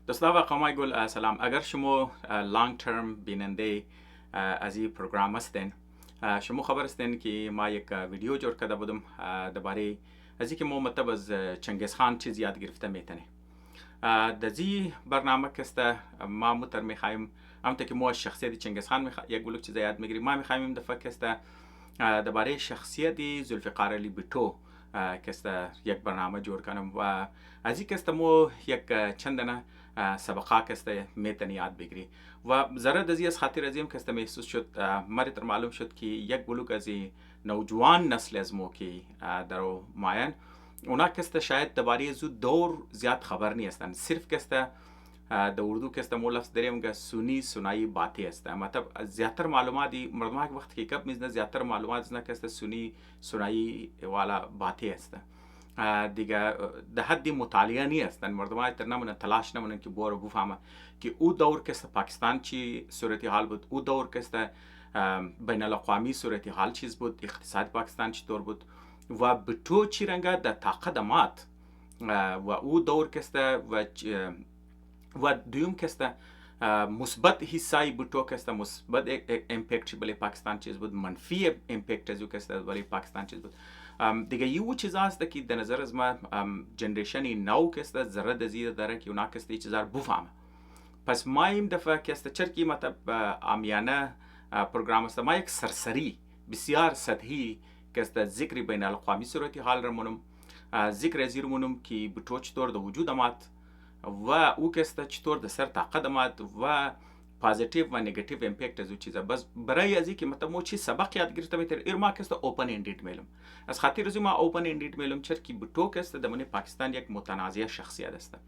دوستان و خانمای گل سلام. اگر شما لانگ ترم بیننده از این پروگرام هستین، شما خبر هستین که ما یک ویدیو جور کرده بودم درباره از اینکه ما مطلب از چنگیز خان چیز یاد گرفته میتونه. در این برنامه که ما متر میخوایم همونطور که ما از شخصیت چنگیز خان یک گلوک چیز یاد میگیریم، ما میخوایم این دفعه که درباره شخصیت ذالفقار بھٹو که یک برنامه جور کنم و از این که ما یک چندانه سبقه که میتنے یاد بگیری و ذره دزی از خاطر ازیم که محسوس شد مری تر معلوم شد که یک بلوک از نوجوان نسل از مو که در ماین اونا که شاید درباره زو دور زیاد خبر نیستن، صرف که در اردو که مو لفظ داریم که سنی سنایی باتی است، مطلب زیادتر معلوماتی مردم که وقت که کب میزنه زیادتر معلومات نه که سنی سنایی والا باتی است دیگه ده حدی مطالعه نیستن. مردم تر نمونه تلاش نمونن که بارو بفهمه که او دور که پاکستان چی صورتحال بود، او دور که بین الاقوامی صورتحال چیز بود، اقتصاد پاکستان چطور بود و بھٹو چی رنگه در تقدمات و او دور که و دویم که مثبت حصای بھٹو که مثبت امپیکت بله پاکستان چیز بود، منفی امپیکت ازو که بله پاکستان چیز بود. دیگه یو چیز هست که در نظر از ما جنریشنی نو که ذره دزیده داره که اونا که این چیزا رو بفهمه. پس ما این دفعه که چرکی مطلب عامیانه پروگرام است، ما یک سرسری بسیار سطحی که ذکر بین الاقوامی صورتحال رو منم، ذکر ازیر منم که بھٹو چطور در وجود آمد و او که چطور در سر طاقت آمد و پازیتیو و نگاتیو امپیکت از او چیزا. بس برای ازی که مطلب مو چی سبق یاد گرفته میتر ایرما که اوپن اندید میلم از خاطر ازی ما اوپن اندید میلم چرکی بھٹو که در من پاکستان یک متنازع شخصیت است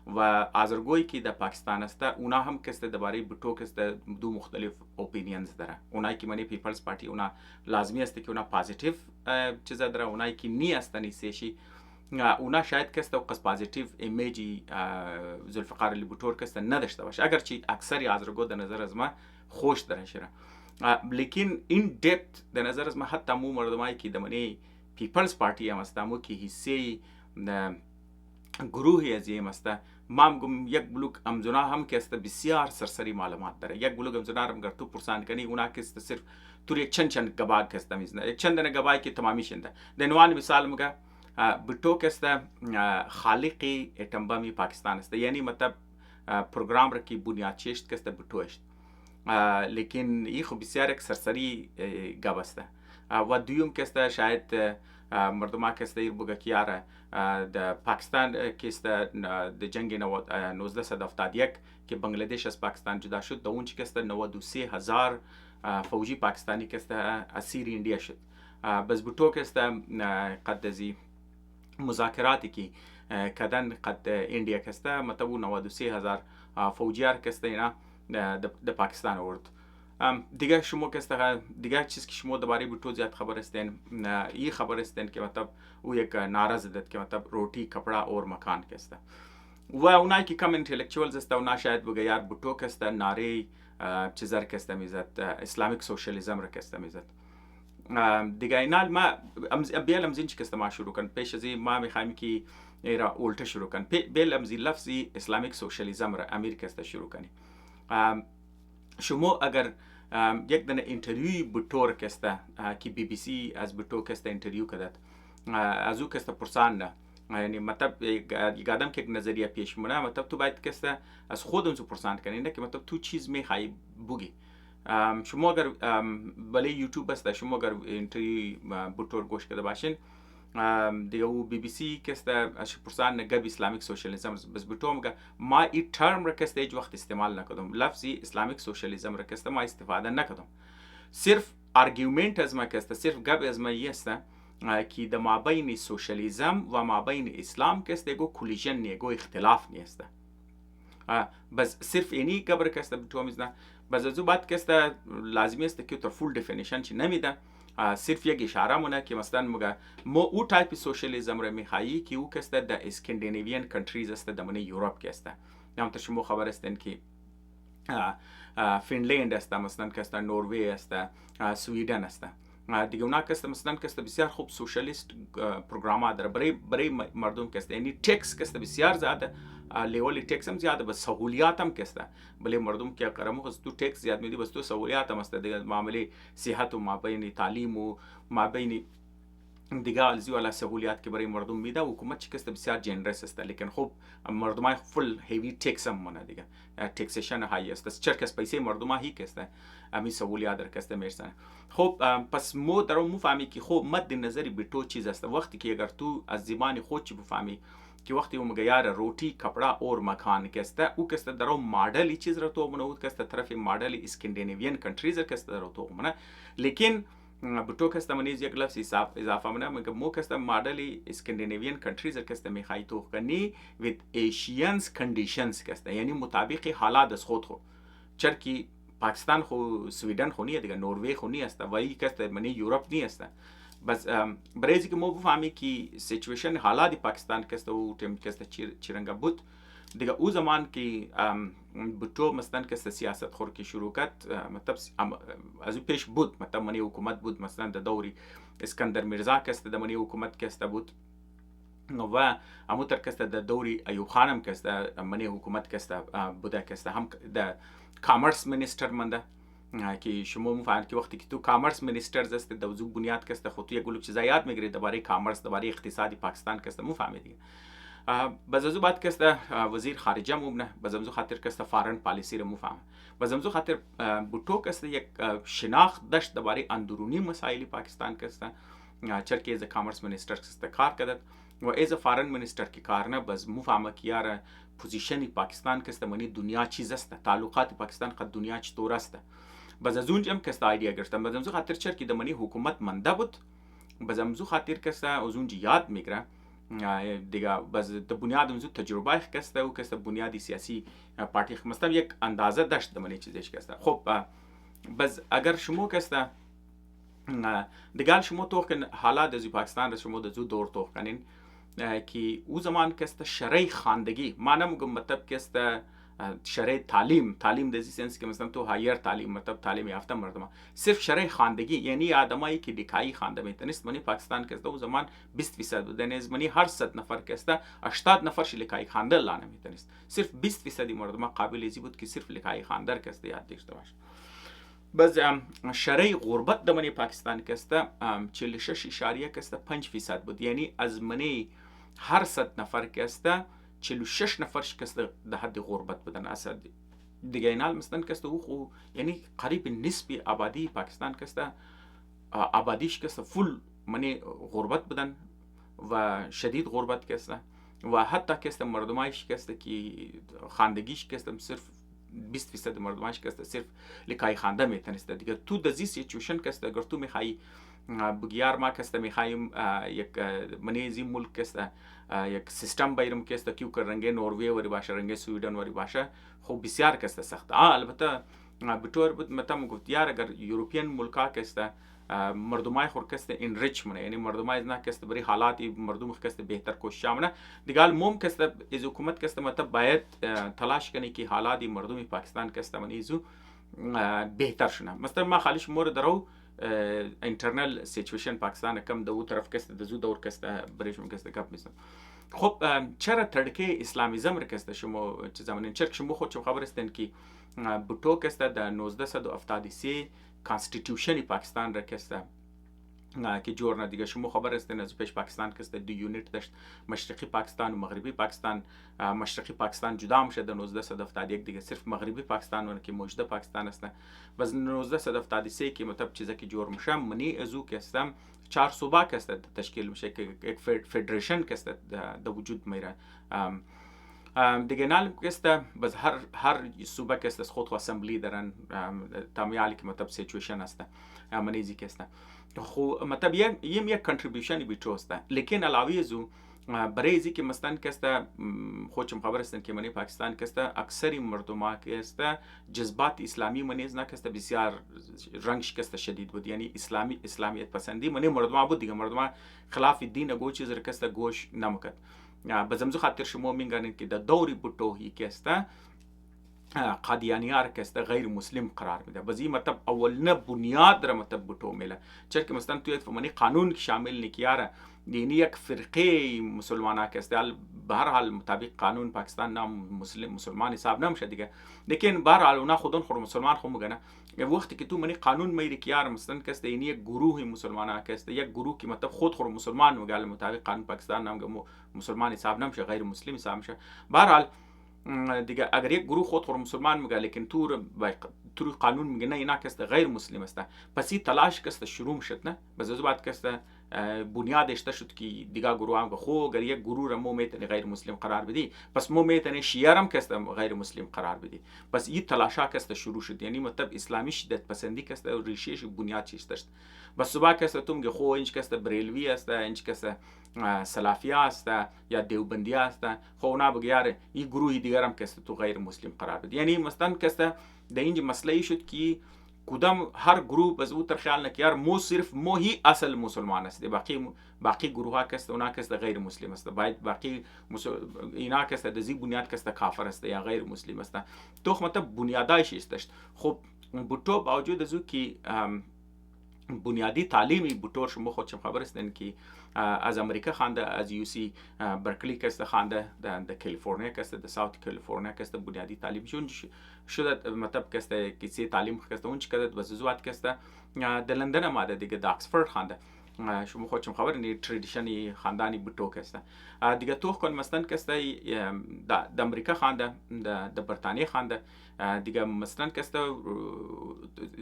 و آزرگویی که در پاکستان است اونا هم که درباره بھٹو که دو مختلف اپینینز داره. اونایی که منی پیپلز پارتی اونا لازمی است که اونا پازیتیو چیزا داره، اونایی که نی استنی سیشی اونا شاید که قص پازیتیو ایمیجی ذوالفقار بھٹو که نداشته باشه، اگرچه اکثری آزرگو در نظر از ما خوش داره شده، لیکن این دپت در نظر از ما حتی مو مردمایی که دمانی پیپلز پارتی هم است مو که حصه گروهی از این است، ما میگم یک بلوک امزونا هم که است بسیار سرسری معلومات داره. یک بلوک امزونا رو اگر تو پرسان کنی اونا که است صرف تو یک چند گباگ که است میزنه، یک چند گباگ که تمامی شنده. دنوان مثال میگه بھٹو که خالقی اتم بمی پاکستان است، یعنی مطلب پروگرام را کی بنیاد چشت که بھٹو است، لیکن این خب بسیار یک سرسری گب است و دویم که شاید مردم که ایر بگه کیاره در پاکستان که در جنگ 1971 که بنگلادش از پاکستان جدا شد، در اون چی که 93,000 فوجی پاکستانی که اسیر انڈیا شد. بس بھٹو که قد ازی مذاکراتی که کدن قد انڈیا که مطلب 93,000 فوجیار که اینا در پاکستان آورد. دیگه شما که دیگه چیز که شما درباره بھٹو زیاد خبر هستین، این خبر هستین که مطلب او یک نارضدت که مطلب روٹی کپڑا اور مکان که است و اونایی که کم انتلیکچوالز است اونا شاید بگه یار بھٹو که ناره چیزر که میزد اسلامیک سوشالیزم را که میزد. دیگه اینال ما بیل امزین چی که ما شروع کن پیش ازی ما میخوایم که ایرا اولتا شروع کن بیل امزی لفظی اسلامیک سوشالیزم را امیر که شروع کنی. شما اگر یک دنه انترویوی بھٹو که کی بی بی سی از بھٹو که انترویو کدد از او که پرسان نه، یعنی مطلب یک آدم که یک نظریه پیش مونه مطلب تو باید که از خود اونسو پرسان کنی، نه که مطلب تو چیز میخوایی بگی. شما اگر بله یوتیوب است شما اگر انترویوی بھٹو گوش کرده باشین دیگه او بی بی سی که از پرسان نگه اسلامیک سوشالیزم بس بھٹو میگه ما این ترم را که هیچ وقت استعمال نکردم، لفظی اسلامیک سوشالیزم را که ما استفاده نکردم، صرف آرگومنت از ما که صرف گپ از ما است که در مابین سوشالیزم و مابین اسلام که ایگو کولیژن نیگو اختلاف نیست، بس صرف اینی گپ را که بھٹو میزنه. بس از او بعد که لازمی است که تو فول دفینیشن چی نمیده، صرف یک اشاره مونه که مثلا مگه ما او تایپ سوشالیزم را میخوایی که او که در اسکندیناویان کنتریز است در من یوروپ که است. همونطور شما خبر هستین که فنلند است، مثلا که نروژ است، سویدن است. دیگه اونا که مثلا که بسیار خوب سوشالیست پروگرام داره برای مردم که یعنی تکس که بسیار زیاده لیول ٹیکس هم زیاده بس سهولیات هم کسته بله مردم که قرمو خود تو ٹیکس زیاد میدی بس تو سهولیات هم است دیگه معامله صحت و مابین تعلیم و مابین دیگه الزی والا سهولیات که برای مردم میده حکومت چی کسته بسیار جنرس است لیکن خب مردمای فل هیوی ټیکس هم مونه دیگه ټیکسیشن های است چرا کس پیسه مردم هی کسته امی سهولیات در کسته میرسن خب پس مو در مو فهمی که خب مد نظری بھٹو چیز است وقتی که اگر تو از زبان خود چی بفهمی که وقتی او میگه یار روटी کپڑا اور مکان کسته او کسته در مدل چیز را تو منو کسته طرف مدل اسکندیناویان کنتریز کسته در تو منه لیکن بھٹو کسته منیز یک لفظ اضافه منه میگه مو کسته مدل اسکندیناویان کنتریز کسته میخوای تو کنی with Asians conditions کسته یعنی مطابق حالات از خود خو چرکی پاکستان خو سویدن خو نیه دیگه نروژ خو نیه است و ای کسته منی یورپ نیه است بس برای اینکه ما بفهمی که سیچویشن حالات پاکستان کسته و تیم کسته چیرنگا بود دیگه او زمان که بھٹو مثلا کسته سیاست خور که شروع کرد مطلب از او پیش بود مطلب منی حکومت بود مثلا در دوری اسکندر میرزا کسته در منی حکومت کسته بود و همونطور کسته در دوری ایوب خانم کسته منی حکومت کسته بوده کسته هم در کامرس منیستر منده که شما میفهمید که وقتی که تو کامرس منیسترز است دوزو بنیاد کسته خود تو یک گلوب چیزا یاد میگیرید درباره کامرس درباره اقتصادی پاکستان کسته میفهمید دیگه بزازو بعد کسته وزیر خارجه مبنه بزمزو خاطر کسته فارن پالیسی رو میفهمه بزمزو خاطر بھٹو کسته یک شناخت داشت درباره اندرونی مسائل پاکستان کسته چرکی از کامرس منیستر کسته کار کرد و از فارن منیستر کی کار نه بس میفهمه که یار پوزیشن پاکستان کسته منی دنیا چیز است تعلقات پاکستان قد دنیا چطور است بس از اونجا هم کسته ایدیا گرفتم بزمزو خاطر چرکی دمنی حکومت منده بود بزمزو خاطر کسته از اونجا یاد میگیره دیگه بس د بنیاد منظور تجربه کسته و کسته بنیادی سیاسی پارتی مثلا یک اندازه داشت دمنی چیزش کسته خب بس اگر شما کسته دیگه شما تو کن حالات از پاکستان شما دزو دور تو کنین که او زمان کسته شرعی خواندگی معنی میگم مطلب کسته شرع تعلیم دزی سنس که مثلا تو هایر تعلیم مطلب تعلیم یافته مردم صرف شرع خواندگی یعنی آدمایی که دیکایی خوانده میتونست منی پاکستان کسته او زمان 20% بودن از منی هر 100 نفر کسته 80 نفرش لیکای خوانده لانه میتونست صرف 20% مردم قابل ازی بود که صرف لیکای خواندر کسته یاد داشته باشه بس شرع غربت د منی پاکستان کسته 46.5 کسته 5% بود یعنی از منی هر 100 نفر کسته 46 نفرش کسته در حد غربت بودن اصلا دیگه اینال مثلا کسته او خو یعنی قریب نسبی آبادی پاکستان کسته آبادیش کسته فل منی غربت بودن و شدید غربت کسته و حتی کسته مردمایش کسته که خواندگیش کسته صرف 20% مردمایش کسته صرف لیکای خوانده میتونسته دیگه تو دزی سیچویشن کسته اگر تو میخوای بگیار ما کسته میخوایم یک منیزی ملک کسته یک سیستم بایرم کسته کیو که رنگ نروژ وری باشه رنگ سویدن وری باشه خب بسیار کسته سخت البته بطور بود متام گفت یار اگر یوروپیان ملکا کسته مردمای خور کسته انریچ منه یعنی مردمای نه کسته بری حالاتی مردم کسته بهتر کوشش منه دیگه موم کسته از حکومت کسته مطلب باید تلاش کنی که حالاتی مردم پاکستان کسته منیزو بهتر شونه مثلا ما خالیش مورد درو اینترنل سیچویشن پاکستان کم دو طرف کسته دزو دور کسته بریشم کسته کپ میسن خب چرا ترکه اسلامیزم را کسته شما چه زمانین چرک شما خود شما خبر هستین که بھٹو کسته در 1973 کانستیتیوشن پاکستان را کسته که جور نه دیگه شما خبر هستین از پیش پاکستان کسته دو یونیت داشت مشرقی پاکستان و مغربی پاکستان مشرقی پاکستان جدا میشه در 1971 دیگه صرف مغربی پاکستان اون که موجوده پاکستان است و 1973 که مطلب چیزا که جور میشه منی ازو کسته 4 صوبه کسته تشکیل میشه که یک فدریشن کسته در وجود میره دیگه نال کسته بس هر صوبه کسته خود خو اسمبلی دارن تامیالی که مطلب سیچویشن است منیزی کسته خو مطلب یک کنتریبیوشن بھٹو است لیکن علاوه ازو برای ازی که مثلا کسته خودم خبر هستن که منی پاکستان کسته اکثری مردم کسته جذبات اسلامی منیز نه کسته بسیار رنگش کسته شدید بود یعنی اسلامیت پسندی منی مردم بود دیگه مردم خلاف دین گو چیز را کسته گوش نمکد بزمزو خاطر شما میگن که در دوری بھٹو هی کسته قادیانیار که غیر مسلم قرار میده. بازی مطلب اولنه بنیاد را مطلب بھٹو میله چرا که مثلا توی فمانی قانون که شامل نکیاره یعنی یک فرقه مسلمانه که به هر حال مطابق قانون پاکستان نام مسلمان حساب نمیشه دیگه، لیکن به هر حال اونا خودون خود مسلمان خود میگن. وقتی که تو منی قانون میری کیار مثلا که یعنی یک گروه مسلمانه که یک گروه که مطلب خود مسلمان میگه مطابق قانون پاکستان نام مسلمان حساب نمیشه، غیر مسلم حساب میشه. به هر حال دیگه اگر یک گروه خود مسلمان میگه لیکن تو قانون میگه نه اینا کسته غیر مسلم است، پس این تلاش کسته شروع شد نه بس از بعد کسته بنیادش شد که دیگه گروه هم خو اگر یک گروه مو میتونه غیر مسلم قرار بدی پس مو میتونه شیعه هم کسته غیر مسلم قرار بدی. پس این تلاشا کسته شروع شد، یعنی مطلب اسلامی شدت پسندی کسته و ریشهش بنیاد چیش داشت. بس صبح کسته تو میگه خو اینج کسته بریلوی است، اینج کسته سلافی است یا دیوبندی است، خو اونا بگه یاره این گروه دیگر هم کسته تو غیر مسلم قرار بدی. یعنی مثلا کسته در اینج مسئله شد که کدام هر گروه بز او تر خیال نکه یار مو صرف مو هی اصل مسلمان است، باقی گروه ها کسته اونا کسته غیر مسلم است، باید باقی اینا کسته دزی بنیاد کسته کافر است یا غیر مسلم است. تو مطلب بنیادایش است. خب بھٹو باوجود از او که بنیادی تعلیمی بھٹو شما خودشم خبر هستین که از امریکا خانده، از یو سی برکلی کسته خانده، در کالیفرنیا کسته، در ساوت کالیفرنیا کسته بنیادی تعلیم شده مطلب کسته کسی تعلیم کسته اون چکده وزوات کسته در لندن آمده دیگه، در اکسفورد خانده. شما خودشم خبر این تردیشنی خاندانی بھٹو کسته دیگه. تو کن مثلا کسته در امریکا خانده، در برطانیه خانده دیگه. مثلا کسته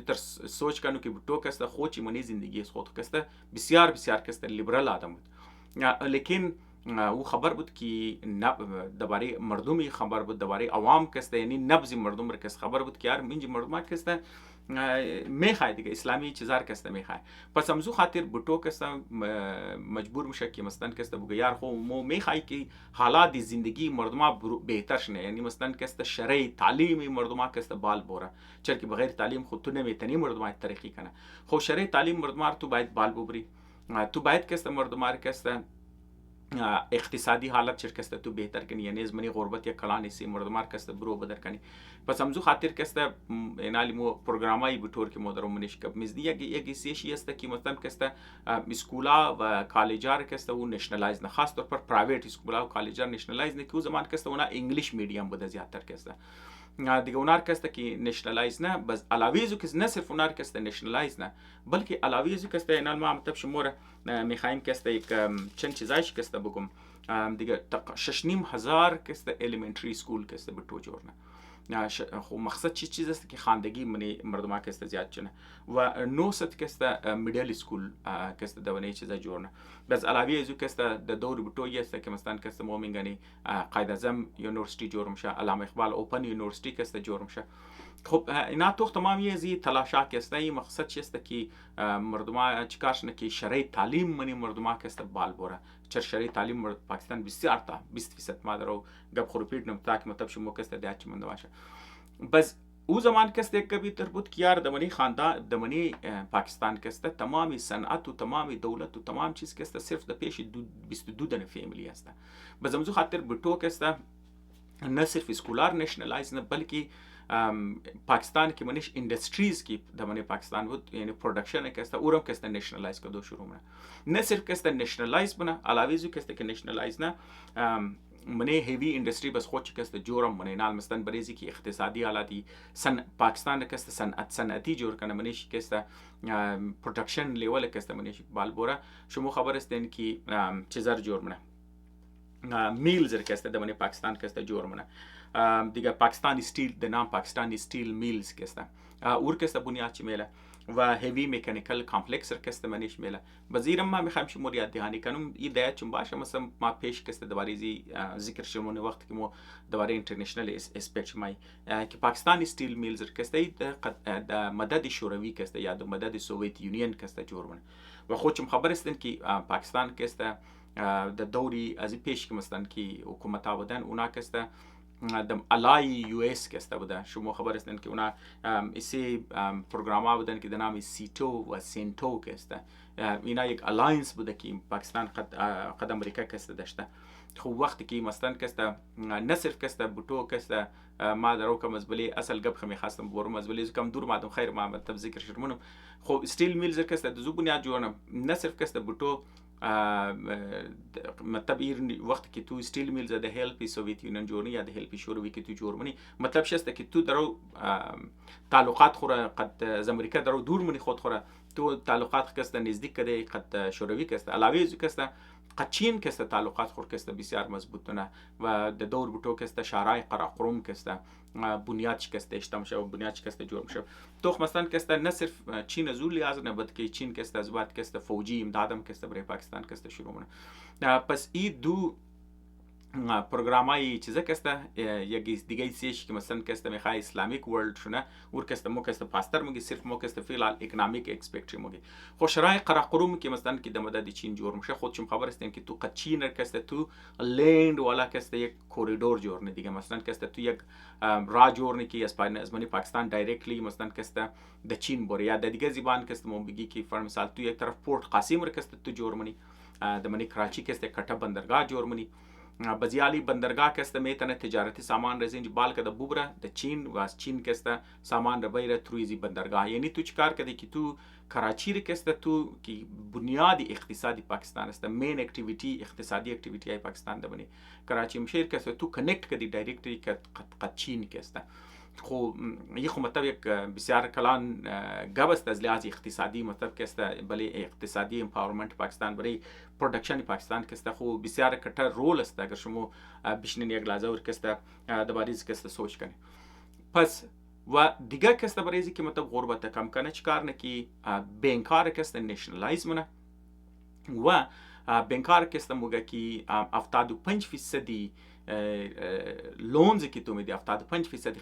تر سوچ کنو که بھٹو کسته خوچی منی زندگی خود کسته بسیار کسته لیبرال آدم بود، لیکن او خبر بود که درباره مردمی خبر بود، درباره عوام کسته یعنی نبض مردم را کس خبر بود که یار منج مردم کسته میخوای دیگه اسلامی چیزار کسته میخوای. پس همزو خاطر بھٹو کسته مجبور میشه که مثلا کسته بگه یار خو مو میخوای که حالات زندگی مردم بهتر شنه، یعنی مثلا کسته شرعی تعلیم مردم کسته بال بوره، چرا که بغیر تعلیم خود تو نمیتونی مردم ترقی کنه. خو شرعی تعلیم مردم تو باید بال ببری، تو باید کسته مردم کسته اقتصادی حالت چرکسته تو بهتر کنی، یعنی از منی غربت یا کلانی سی مردمار کسته برو بدر کنی. پس همزو خاطر کسته اینالی مو پروگرامایی بطور که مدرم منش کب مزدی یک سیشی است که مثلا کسته اسکولا و کالجار کسته و نشنلایز نه، خاص طور پر پرایویت اسکولا و کالجار نشنلایز نه که او زمان کسته اونا انگلیش میڈیم بوده زیادتر کسته دیگه. اونار کسته که نشنلایز نه بس علاوه که نه صرف اونار کسته نشنلایز نه بلکه علاوه کسته اینال ما مطلب شموره میخوایم کسته یک چند چیزایش کسته بگم دیگه 6,500 کسته الیمنتری سکول کسته بھٹو جورنه. خو مقصد چیز است که خواندگی منی مردم کسته زیاد چنه و 900 کسته میدل سکول کسته دوانه چیزا جورنه. بس علاوه ازو کسته د دور بھٹو است که مثلا کسته مو میگنی قائد اعظم یونیورسیتی جور میشه، علامه اقبال اوپن یونیورسیتی کسته جور میشه. خب اینا تو تمامی زی تلاشا کسته ای مقصد چیست که مردم چیکارش نه که شرعی تعلیم منی مردم کسته بال بوره. چر شرعی تعلیم پاکستان بسیار تا 20% ما درو گپ خروپیت نم تاک مطلب شما کسته دیات چمنده باشه. بس او زمان کسته کبھی تربوت کیار دمنی خاندان دمنی پاکستان کسته تمامی صنعت و تمامی دولت و تمام چیز کسته صرف د پیش 22 دنه فیملی است. بس همزو خاطر بھٹو کسته نه صرف اسکولار نشنلایز نه بلکه پاکستان کی منش انڈسٹریز کی دمنے پاکستان بود یعنی پروڈکشن کسته اورم کسته نشنلایز کدو شروع منه. نه صرف کسته نشنلایز بنا علاوه زو کسته که نشنلایز نه منه هیوی انڈسٹری بس خود کسته جورم منه نال مثلا بریزی کی اقتصادی حالاتی پاکستان کسته صنعتی جور کنه منش کسته پروڈکشن لیول کسته منش بالبورا. شما خبر استین کی چیزار جور منه میلز کسته دمنے پاکستان کسته جور منه دیگه. پاکستان استیل د نام پاکستان استیل میلز کسته اور کسته بنیاد چی میله و هیوی میکانیکل کامپلکس کسته منیش میله. بزیرم ما میخوایم شما یاد دهانی کنم این دایت چون باشه مثلا ما پیش کسته دوباره زی ذکر شمونه وقت که مو دوباره اینترنشنال اسپیچ مای که پاکستان استیل میلز کسته د مدد شوروی کسته یا د مدد سوویت یونین کسته جوړونه و خودم خبر استن که پاکستان کسته د دوری از پیش که مثلا که حکومت آبادان اونا کسته دم الای یو اس کسته بوده. شما خبر هستین که اونا اسی پروگرام بودن که د نام سیتو و سینتو کسته اینا یک الاینس بوده که پاکستان قد امریکا کسته داشته. خب وقتی که مثلا کسته نه صرف کسته بھٹو کسته ما درو کم از بلی اصل گپ خمی خواستم برم از بلی کم دور مادم خیر ما مطلب ذکر شرمونم خب استیل میلز کسته دزو بنیاد جوانم نه صرف کسته بوتو مطلب ایر وقت که تو استیل میلز ده هلپی سوویت یونین جورنی یا ده هلپی شوروی که تو جورمنی مطلب شسته که تو درو تعلقات خوره قد از امریکا درو دور منی خود خوره تو تعلقات کسته نزدیک کده قد شوروی کسته علاوه از کسته قد چین کسته تعلقات خور کسته بسیار مضبوطونه و د دور بوتو کسته شارای قراقروم کسته بنیاد شکسته اشتم شو بنیاد شکسته جرم شو تو مثلا کسته نه صرف چین از اون لحاظ نه بلکه چین کسته از بعد کسته فوجی امدادم کسته برای پاکستان کسته شروع منه پس ای دو پروگرامای چیزا کسته یک دیگه سیش که مثلا کسته میخوای اسلامیک ورلد شونه ور کسته مو کسته پاستر مگی صرف مو کسته فعلا اکونومیک اکسپکتری مگی خو شرای قراقروم که مثلا که د مدد چین جور میشه خودشم خبر استین که تو قد چین کسته تو لند والا کسته یک کوریدور جور نه دیگه مثلا کسته تو یک راه جور نه کی از منی پاکستان دایرکتلی مثلا کسته د چین بور یا د دیگه زبان کسته مو بگی کی فر مثال تو یک طرف پورت قاسم ر کسته تو جور منی د منی کراچی کسته کټه بندرگاه جور منی بزیالی بندرگاه کسته میتنه تجارتی سامان رسینج بال کده بوبره د چین و از چین کسته سامان رو بیره ترویزی بندرگاه یعنی تو چیکار کردی که تو کراچی رو کسته تو کی بنیادی اقتصادی پاکستان است مین اکتیویتی اقتصادی اکتیویتی های پاکستان ده بنی کراچی مشیر کسته تو کنکت کردی دایرکتلی قد چین کسته خو یه خو مطلب یک بسیار کلان گپ است از لحاظ اقتصادی مطلب که است بله اقتصادی امپاورمنت پاکستان برای پرودکشن پاکستان که است خو بسیار کټه رول است اگر شما بشنین یک لحظه ور که است د باریز که است سوچ کنی پس و دیگه که است برای که مطلب غربت کم کنه چیکار نه کی بینکار که است نشنالایز منه و بینکار که است موگه کی 75% لونز که تو میدی 75%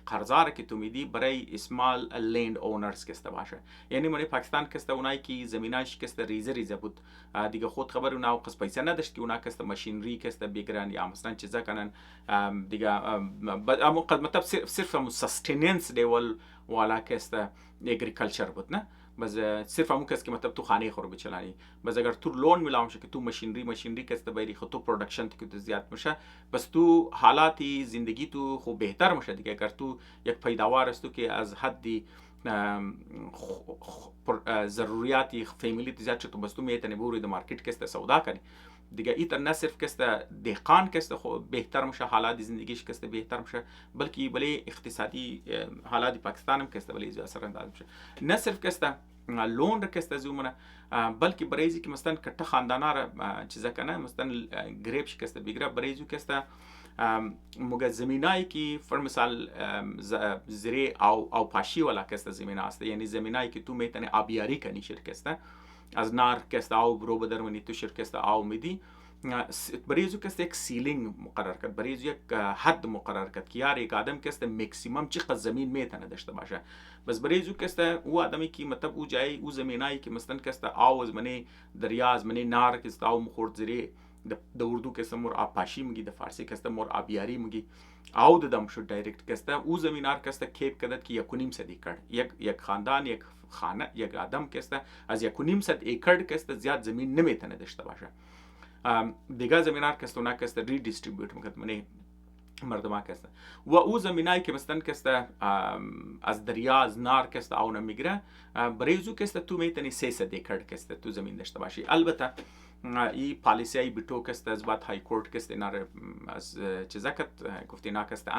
قرضا که تو میدی برای اسمال لند اونرز کسته باشه یعنی من پاکستان کسته اونایی که زمیناش کسته ریزه بود دیگه خود خبر اونا قص پیسه نداشت که اونا کسته ماشینری کسته بگیرن یا مثلا چیزا کنن دیگه اما مطلب صرف سستیننس لیول والا کسته اگریکلچر بود نه بس صرف همون کس که مطلب تو خانه خور بچلانی بس اگر تو لون میلاوم شه که تو ماشینری کسته بیری خود تو پرودکشن که تو زیاد میشه بس تو حالاتی زندگی تو خوب بهتر میشه دیگه اگر تو یک پیداوار است تو که از حدی ضروریاتی فامیلی زیاد شد تو بس تو میتونی بوری د مارکت کسته سودا کنی دیگه ایتر نه صرف کسته دهقان کسته خو بهتر میشه حالات زندگیش کسته بهتر میشه بلکه بله اقتصادی حالات پاکستان هم کسته بله اثر انداز میشه نه صرف کسته لون را کسته زومونه بلکه برایزی که مثلا کټه خاندانا را چیزا کنه مثلا گریپش کسته بگیره برایزو کسته موگه زمینایی که فر مثال زری او پاشی والا کسته زمینه است یعنی زمینایی که تو میتونی آبیاری کنی شرکسته از نار کسته آو برو بدر منی تو شرکسته آو میدی بریزو کسته یک سیلینگ مقرر کرد بریزو یک حد مقرر کرد که یار یک آدم کسته مکسیمم چقدر زمین میتونه داشته باشه بس بریزو کسته او آدمی که مطلب او جای او زمینایی که مثلا کسته آو از منی دریا از منی نار کسته آو مخورد زری د اردو کسته مور آبپاشی میگی د فارسی کسته مور آبیاری میگی آو ددم شد دایرکت کسته او زمینار کسته کیپ کدد که 1.5 ایکر یک خاندان یک خانه یک آدم کسته از 1.5 ایکر کسته زیاد زمین نمیتونه داشته باشه دیگه زمینار کسته اونا کسته ری دیستریبیوت میکرد منی مردم کسته و او زمینایی که مثلا کسته از دریا از نار کسته آو نمیگیره بریزو کسته تو میتونی 300 ایکر کسته تو زمین داشته باشی البته ای پالیسی ای بھٹو کسته از بعد های کورت کسته اینا از چیزا کت گفت اینا کسته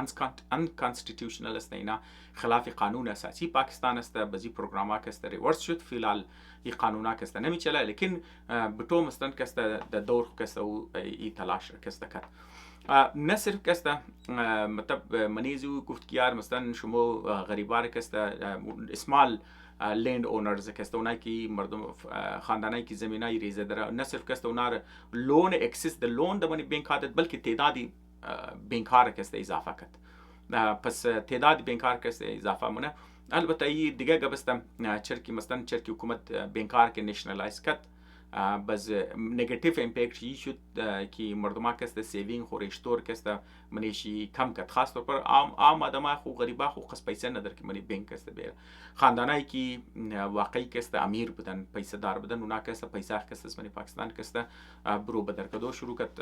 انکانستیتیوشنل است اینا خلاف قانون اساسی پاکستان است بزی پروگراما کسته ریورس شد فیلال ای قانونا کسته نمیچله لیکن بھٹو مثلا کسته د دور کسته او ای تلاش کسته کت نه صرف کسته مطلب منیزو گفت که یار مثلا شما غریبار کسته اسمال لند اونرز کسته اونایی که مردم خاندانایی که زمینای ریزه داره نه صرف کسته اونا لون اکسس د لون د منی بینک عادت بلکه تعدادی بینکار کسته اضافه کد پس تعداد بینکار کسته اضافه مونه البته ای دیگه گبستم چرکی مثلا چرکی حکومت بینکار که نشنالایز کد بس نگاتیو امپیکت یہ شد کہ مردما کسته سیوینگ خو ریشتور کسته منیشی کم کد خاص طور پر عام آدم خو غریبا خو قص پیسه نداره که منی بینک کسته بیر خاندانایی که واقعی کسته امیر بودن پیسه دار بودن اونا کسته پیسه کسته منی پاکستان کسته برو بدر کدو شروع کد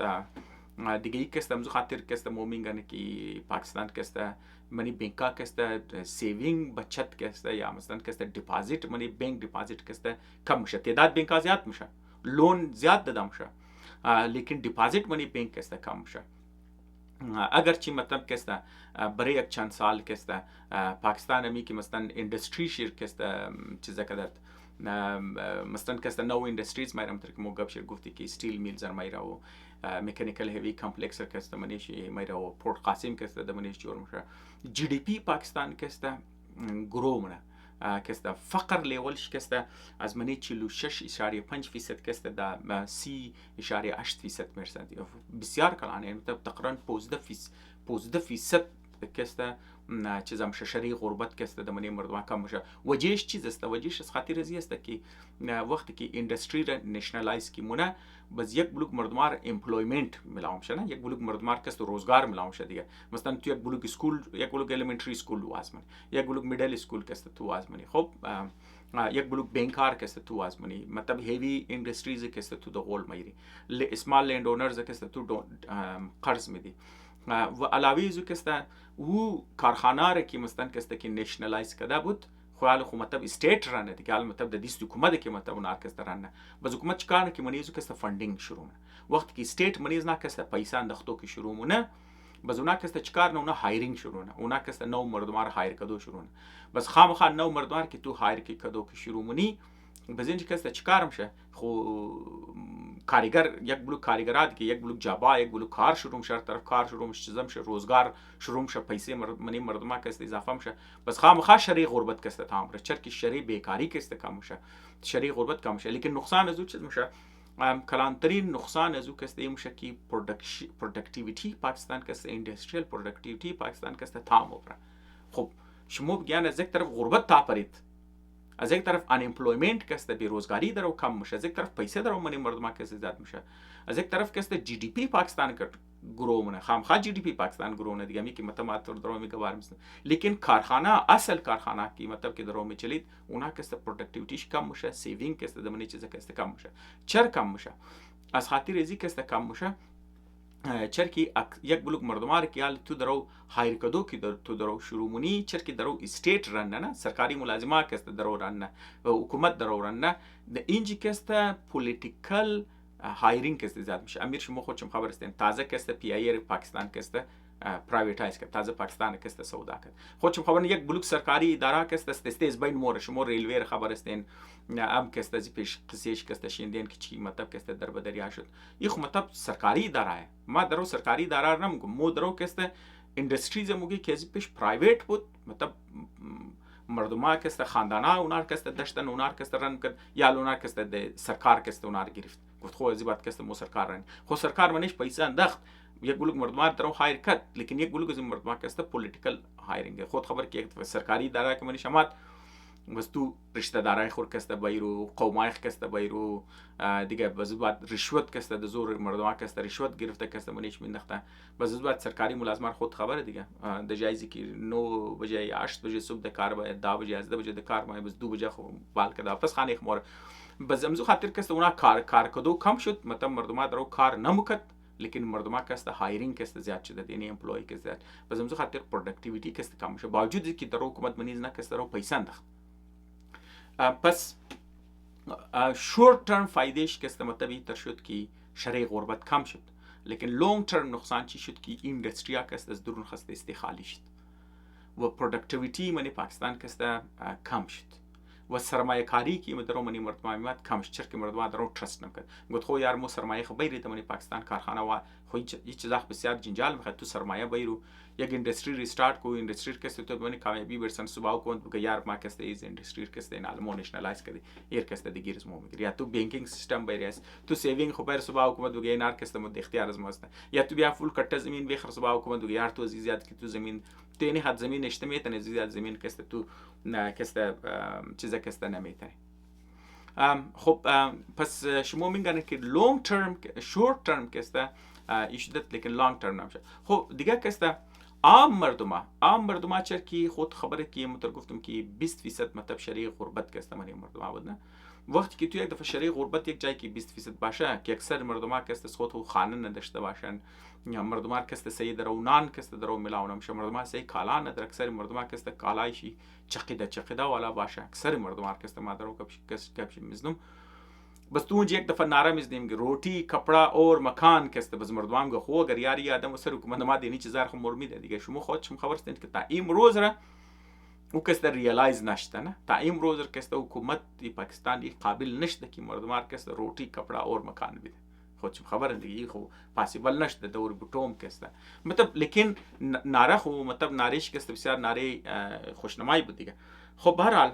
دیگه ای کسته مزو خاطر کسته مومینگن که پاکستان کسته منی بینکا کسته سیوینگ بچت کسته یا مثلا کسته دیپازیت منی بانک دیپازیت کسته کم میشه، تعداد بینکا زیاد میشه، لون زیاد دادم میشه، لیکن دیپازیت منی بانک کسته کم میشه. اگرچه مطلب کسته برای یک چند سال کسته پاکستان همی که مثلا اندستری شیر کسته چیزا کدت مثلا کسته نو اندستریز میرم ترک موقع شیر گفتی که استیل میلز میره و مکانیکل هیوی کمپلکس کسته منیشی میره و پورت قاسم کسته دمنیش جور میشه. جی دی پی پاکستان کسته گرو منه کسته فقر لیولش کسته از منی 46.5% کسته دا 30.8% میرسد، بسیار کلانه، یعنی تقریبا 15% کسته چیزا میشه شری غربت کسته د منی مردم کم میشه. وجهش چیز است؟ وجهش از خاطر ازی است که وقتی که اندستری را نشنالایز کی مونه باز یک بلوک مردمار امپلویمنت میلاو میشه، نه یک بلوک مردمار کسته روزگار میلاو میشه دیگه. مثلا تو یک بلوک اسکول، یک بلوک الیمنتری اسکول وازمن، یک بلوک میدل اسکول کسته تو وازمنی، خب یک بلوک بینکار کسته تو وازمنی، مطلب هیوی اندستریز کسته تو دغول میری، اسمال لند اونرز کسته تو قرض میدی و علاوه ازو کسته او کارخانه را که مثلا کسته که نشنالایز کده بود خیال خو مطلب استیت رانه دیگه، حال مطلب د دیست حکومت که مطلب اونار کسته رانه باز حکومت چکار که منیزو کسته فندینگ شروع مونه، وقتی که استیت منیز نه کسته پیسه انداختو که شروع مونه باز اونا کسته چکار نه، اونا هایرینگ شروع نه، اونا کسته نو مردمار هایر کدو شروع نه، بس خامخا نو مردمار که تو هایر کی کدو که شروع مونی باز اینج کسته چکار میشه خو کارگر یک بلوک کارگرات که یک بلوک جابا یک بلوک کار شروع میشه، طرف کار شروع میشه، چیزا میشه، روزگار شروع میشه، پیسه منی مردم کسته اضافه میشه، بس خامخا شری غربت کسته تام میشه، چرکی شری بیکاری کسته کم میشه، شری غربت کم میشه. لیکن نقصان ازو چیز میشه، کلانترین نقصان ازو کسته این میشه که پروداکتیویتی پاکستان کسته اندستریال پروداکتیویتی پاکستان کسته تام میشه. خب شما بگین از یک طرف غربت تا پرید، از یک طرف انپلویمنت کسته بیروزگاری درو کم میشه، از یک طرف پیسه درو منی مردم کسته زیاد میشه، از یک طرف کسته جی دی پی پاکستان کٹ گرو منه، خامخا جی دی پی پاکستان گرو نه دیگه می که متماتر درو می گوار میسن، لیکن کارخانه اصل کارخانه کی مطلب که درو می چلید اونا کسته پروداکتیویتیش کم میشه، سیوینگ کسته دمنی چیزا کسته کم میشه. چر کم میشه؟ از خاطر ازی کسته کم میشه چرکی یک بلوک مردمار که حال تو درو هایر کدو که تو درو شروع مونی، چرکی درو استیت رنه نه، سرکاری ملازمه کسته درو رنه و حکومت درو رنه، اینجی کسته پولیتیکل هایرینگ کسته زیاد میشه. امیر شما خودشم خبر استین تازه کسته پی آی پاکستان کسته پرایویتایز کرد، تازه پاکستان کسته سودا کرد، خودشم خبر یک بلوک سرکاری اداره کسته استیز بین مور شما ریلوی خبر استین ام کسته زی پیش قصیش کسته شیندین که چی مطلب کسته در بدریا شد، این خو مطلب سرکاری اداره، ما درو سرکاری اداره نمیگم، مو درو کسته اندستریز موگی که از پیش پرایویت بود، مطلب مردم کسته خاندانا اونار کسته داشتن، اونار کسته رن کرد، یا اونار کسته د سرکار کسته اونار گرفت، گفت خو ازی بعد کسته مو سرکار رن، خو سرکار منیش پیسه انداخت، یک بلوک مردم درو هایر کرد، لیکن یک بلوک از مردم کسته پولیتیکل هایرینگ، خود خبر که یک سرکاری اداره که منیش امات بس تو رشته دارای خور کسته بایرو، قومای کسته بایرو دیگه، بس بعد رشوت کسته د زور مردم کسته رشوت گرفته کسته منیش مینداخته، بس بعد سرکاری ملازمان خود خبره دیگه، د جایزی که 9 بجه یا 8 بجه صبح د کار باید 10 بجه 11 بجه د کار باید بس 2 بجه خو بال کده واپس خانه خمور، بس امزو خاطر کسته اونا کار کدو کم شد، مطلب مردم درو کار نمکت، لیکن مردم کسته هایرینگ کسته زیاد شده، یعنی امپلوی کسته زیاد، بس امزو خاطر پروداکتیویتی کسته کم شد، باوجود که درو حکومت منیز نه کسته رو پیسه انداخت. پس شورت ترم فایدهش کسته مطلبی تر شد که شرح غربت کم شد، لیکن لونگ ترم نقصان چی شد که اندستریا کسته از درون خسته استخالی شد و پروداکتیویتی منی پاکستان کسته کم شد و سرمایه کاری که درو منی مردم میاد کم شد، چرا که مردم درو ترست نمیکرد، گفت خو یار مو سرمایه خو بیرید منی پاکستان کارخانه و خو هیچ چیز بسیار جنجال میخواد، تو سرمایه بیرو یک اندستری ریستارت کو، اندستری کسته تو منی کامیابی برسن صبح کو بگه یار ما کسته ایز اندستری کسته این علمو نشنالایز کردی ایر کسته دیگیرز مو میگیری، یا تو بانکینگ سیستم بیریس تو سیوینگ خو بر صبح کو بگه اینار کسته مد اختیار از ماست، یا تو بیا فول کټ زمین بخر صبح کو بگه یار تو زیاد که تو زمین تو یعنی حد زمین نشته میتونه زیاد زمین کسته تو نه کسته چیزا کسته نمیتونه. خب پس شما میگن که لونگ ترم شورت ترم کسته ایشدت، لیکن لانگ ترم نمیشه. خب دیگه کسته عام مردم چرا که خود خبره که متر گفتم که 20% مطلب شریع غربت کسته منی مردم بود نه، وقتی که تو یک دفعه شرایط غربت یک جایی که 20% باشه که اکثر مردم که است خود خانه نداشته باشن یا مردم که است سید رونان که است درو ملاون میشه مردم سه کالا نداره اکثر مردم که است کارھائشی چقیده والا باشه اکثر مردم که است ما درو کپش میزنم بس تو یک دفعه نعره میزنیم که روटी کپڑا اور مکان که است بس مردم گه خو اگر یاری آدم سر حکومت ما دینی چیزار خو مرمیده دیگه شما خودشم خبر هستید که تا امروز را او کس ریالایز نشته نه تا امروز را کس حکومت پاکستان قابل نشته که مردم کس روटी کپڑا اور مکان بده خودشم خبر دیگه خو پاسیبل نشته دور بوتوم کس مطلب لیکن نعره خو مطلب نعرهش کس بسیار نعره خوشنمایی بود دیگه خب به هر حال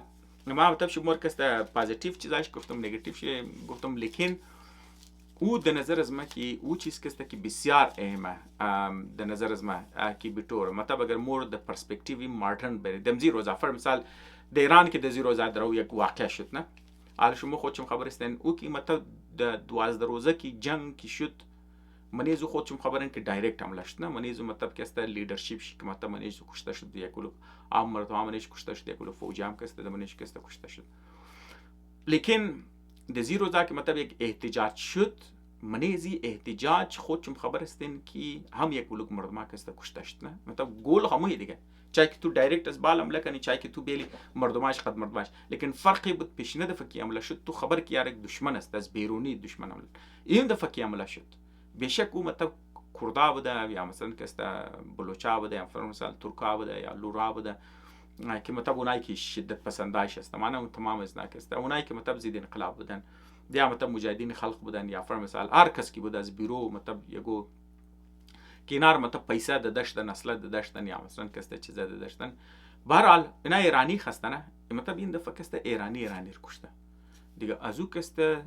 ما مطلب شما کس پازیتیو چیزاش گفتم نگاتیو گفتم لیکن او در نظر از ما که او چیز کسته که بسیار اهمه در نظر از ما که بطور مطلب اگر مور در پرسپکتیوی مارتن بری دمزی روزا فر مثال در ایران که دزی روزا درو یک واقع شد نه حالا شما خودشم خبر هستین او که مطلب 12 روزه که جنگ که شد منیزو خودشم خبرن که دایرکت حمله شد نه منیزو مطلب که است لیدرشپ شی که مطلب منیزو کشته شد یکولو عام مردم منیش کشته شد یکولو فوجی هم که است منیش که است کشته شد لیکن دزی روزا که مطلب یک احتجاج شد منیزی احتجاج خودشم خبر هستین که هم یک ولوگ مردم که است کشته شد نه مطلب گول هموی دیگه چای که تو دایرکت از بالا حمله کنی چای که تو بیلی مردماش خد مردماش لیکن فرقی بود پیشینه دفعه که حمله شد تو خبر که یک دشمن است از بیرونی دشمن حمله این دفعه که حمله شد بیشک او مطلب کردا بوده یا مثلا که است بلوچا بوده یا مثلا ترکا بوده یا لورا بوده که مطلب اونایی که شدت پسندایش است معنا اون تمام از ناک است اونایی که مطلب زید انقلاب بودن یا مطلب مجاهدین خلق بودن یا فر مثال هر کس که بود از بیرو مطلب یگو کنار مطلب پیسه داشتن اصلا داشتن یا مثلا کسته چیزا داشتن به هر حال اینا ایرانی خستنه مطلب این دفعه کسته ایرانی رو کشته دیگه ازو کسته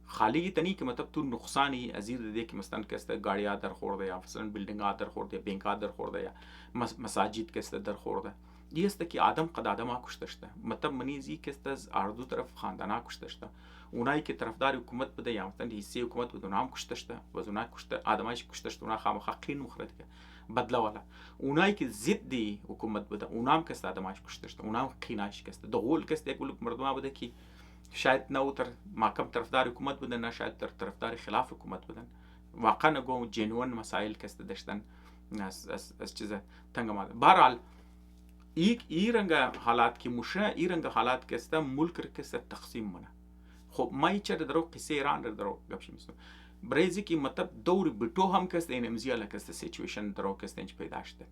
خالی تنی که مطلب تو نقصانی ازیر دیگه که مثلا کسته گاڑی‌ها در خورده یا مثلا بیلدینگ‌ها در خورده بینک‌ها در خورده یا مساجد کسته در خورده یہ است که آدم قد آدم کشته شده مطلب منیزی کسته از اردو طرف خاندانا کشته شده اونایی که طرفدار حکومت بوده یا مثلا حصه حکومت بوده اونها هم کشته شده و اونها کشته آدمایش کشته شده اونها خامخا قین مخرج بدله والا اونایی که ضد حکومت بوده اونها هم کسته آدمایش کشته شده اونها هم قیناش کسته دغول کسته یک ولوگ مردم بوده که شاید نه تر محکم طرفدار حکومت بودن نه شاید در طرفدار خلاف حکومت بودن واقعا نگو جنون مسائل کسته داشتن از چیز تنگ آمده به هر حال ای رنگ حالات که مشه ای رنگ حالات کسته ملک رو کسته تقسیم منه خب ما ایچه درو قصه ایران رو درو گپشی میسنم برایزی که مطلب دور بھٹو هم کسته این امزیالا کسته سیچویشن درو کسته اینچ پیدا شده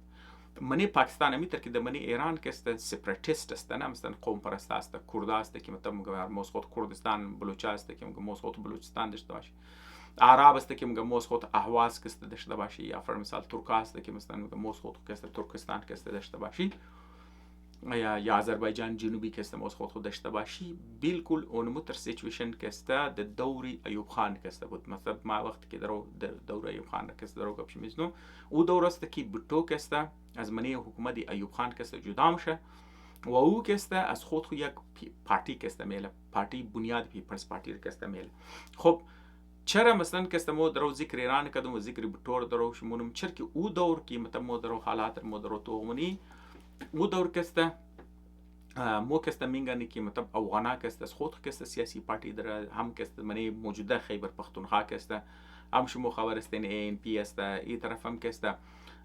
منی پاکستان امیتر که منی ایران کسته سپراتیست است نه مثلا قوم پرست است کردا است که مطلب مگه موسخوت کردستان بلوچا است که مگه موسخوت بلوچستان داشته باشه عرب است که مگه موسخوت اهواز کسته داشته باشه یا فر مثال ترکا است که مثلا مگه موسخوت کسته ترکستان کسته داشته باشه یا آذربایجان جنوبی کسته موسخوت خود داشته باشی بالکل اونمو تر سیچویشن کسته د دوری ایوب خان کسته بود مثلا ما وقتی که درو دور ایوب خان کسته درو گپش میزنم او دور است که بھٹو کسته از منی حکومت ایوب خان کسته جدا میشه و او کسته از خود یک پارتی کسته میله پارتی بنیاد پیپلز پارتی کسته میله خب چرا مثلا کسته مو درو ذکر ایران کدوم و ذکر بھٹو درو شمونم چر که او دور کی مطلب مو درو حالات مو درو تومنی او دور کسته مو کسته مینگانی که مطلب افغانا کسته از خود کسته سیاسی پارتی در هم کسته منی موجوده خیبر پختونخوا کسته هم شما خبر استین این پی است این طرف هم کسته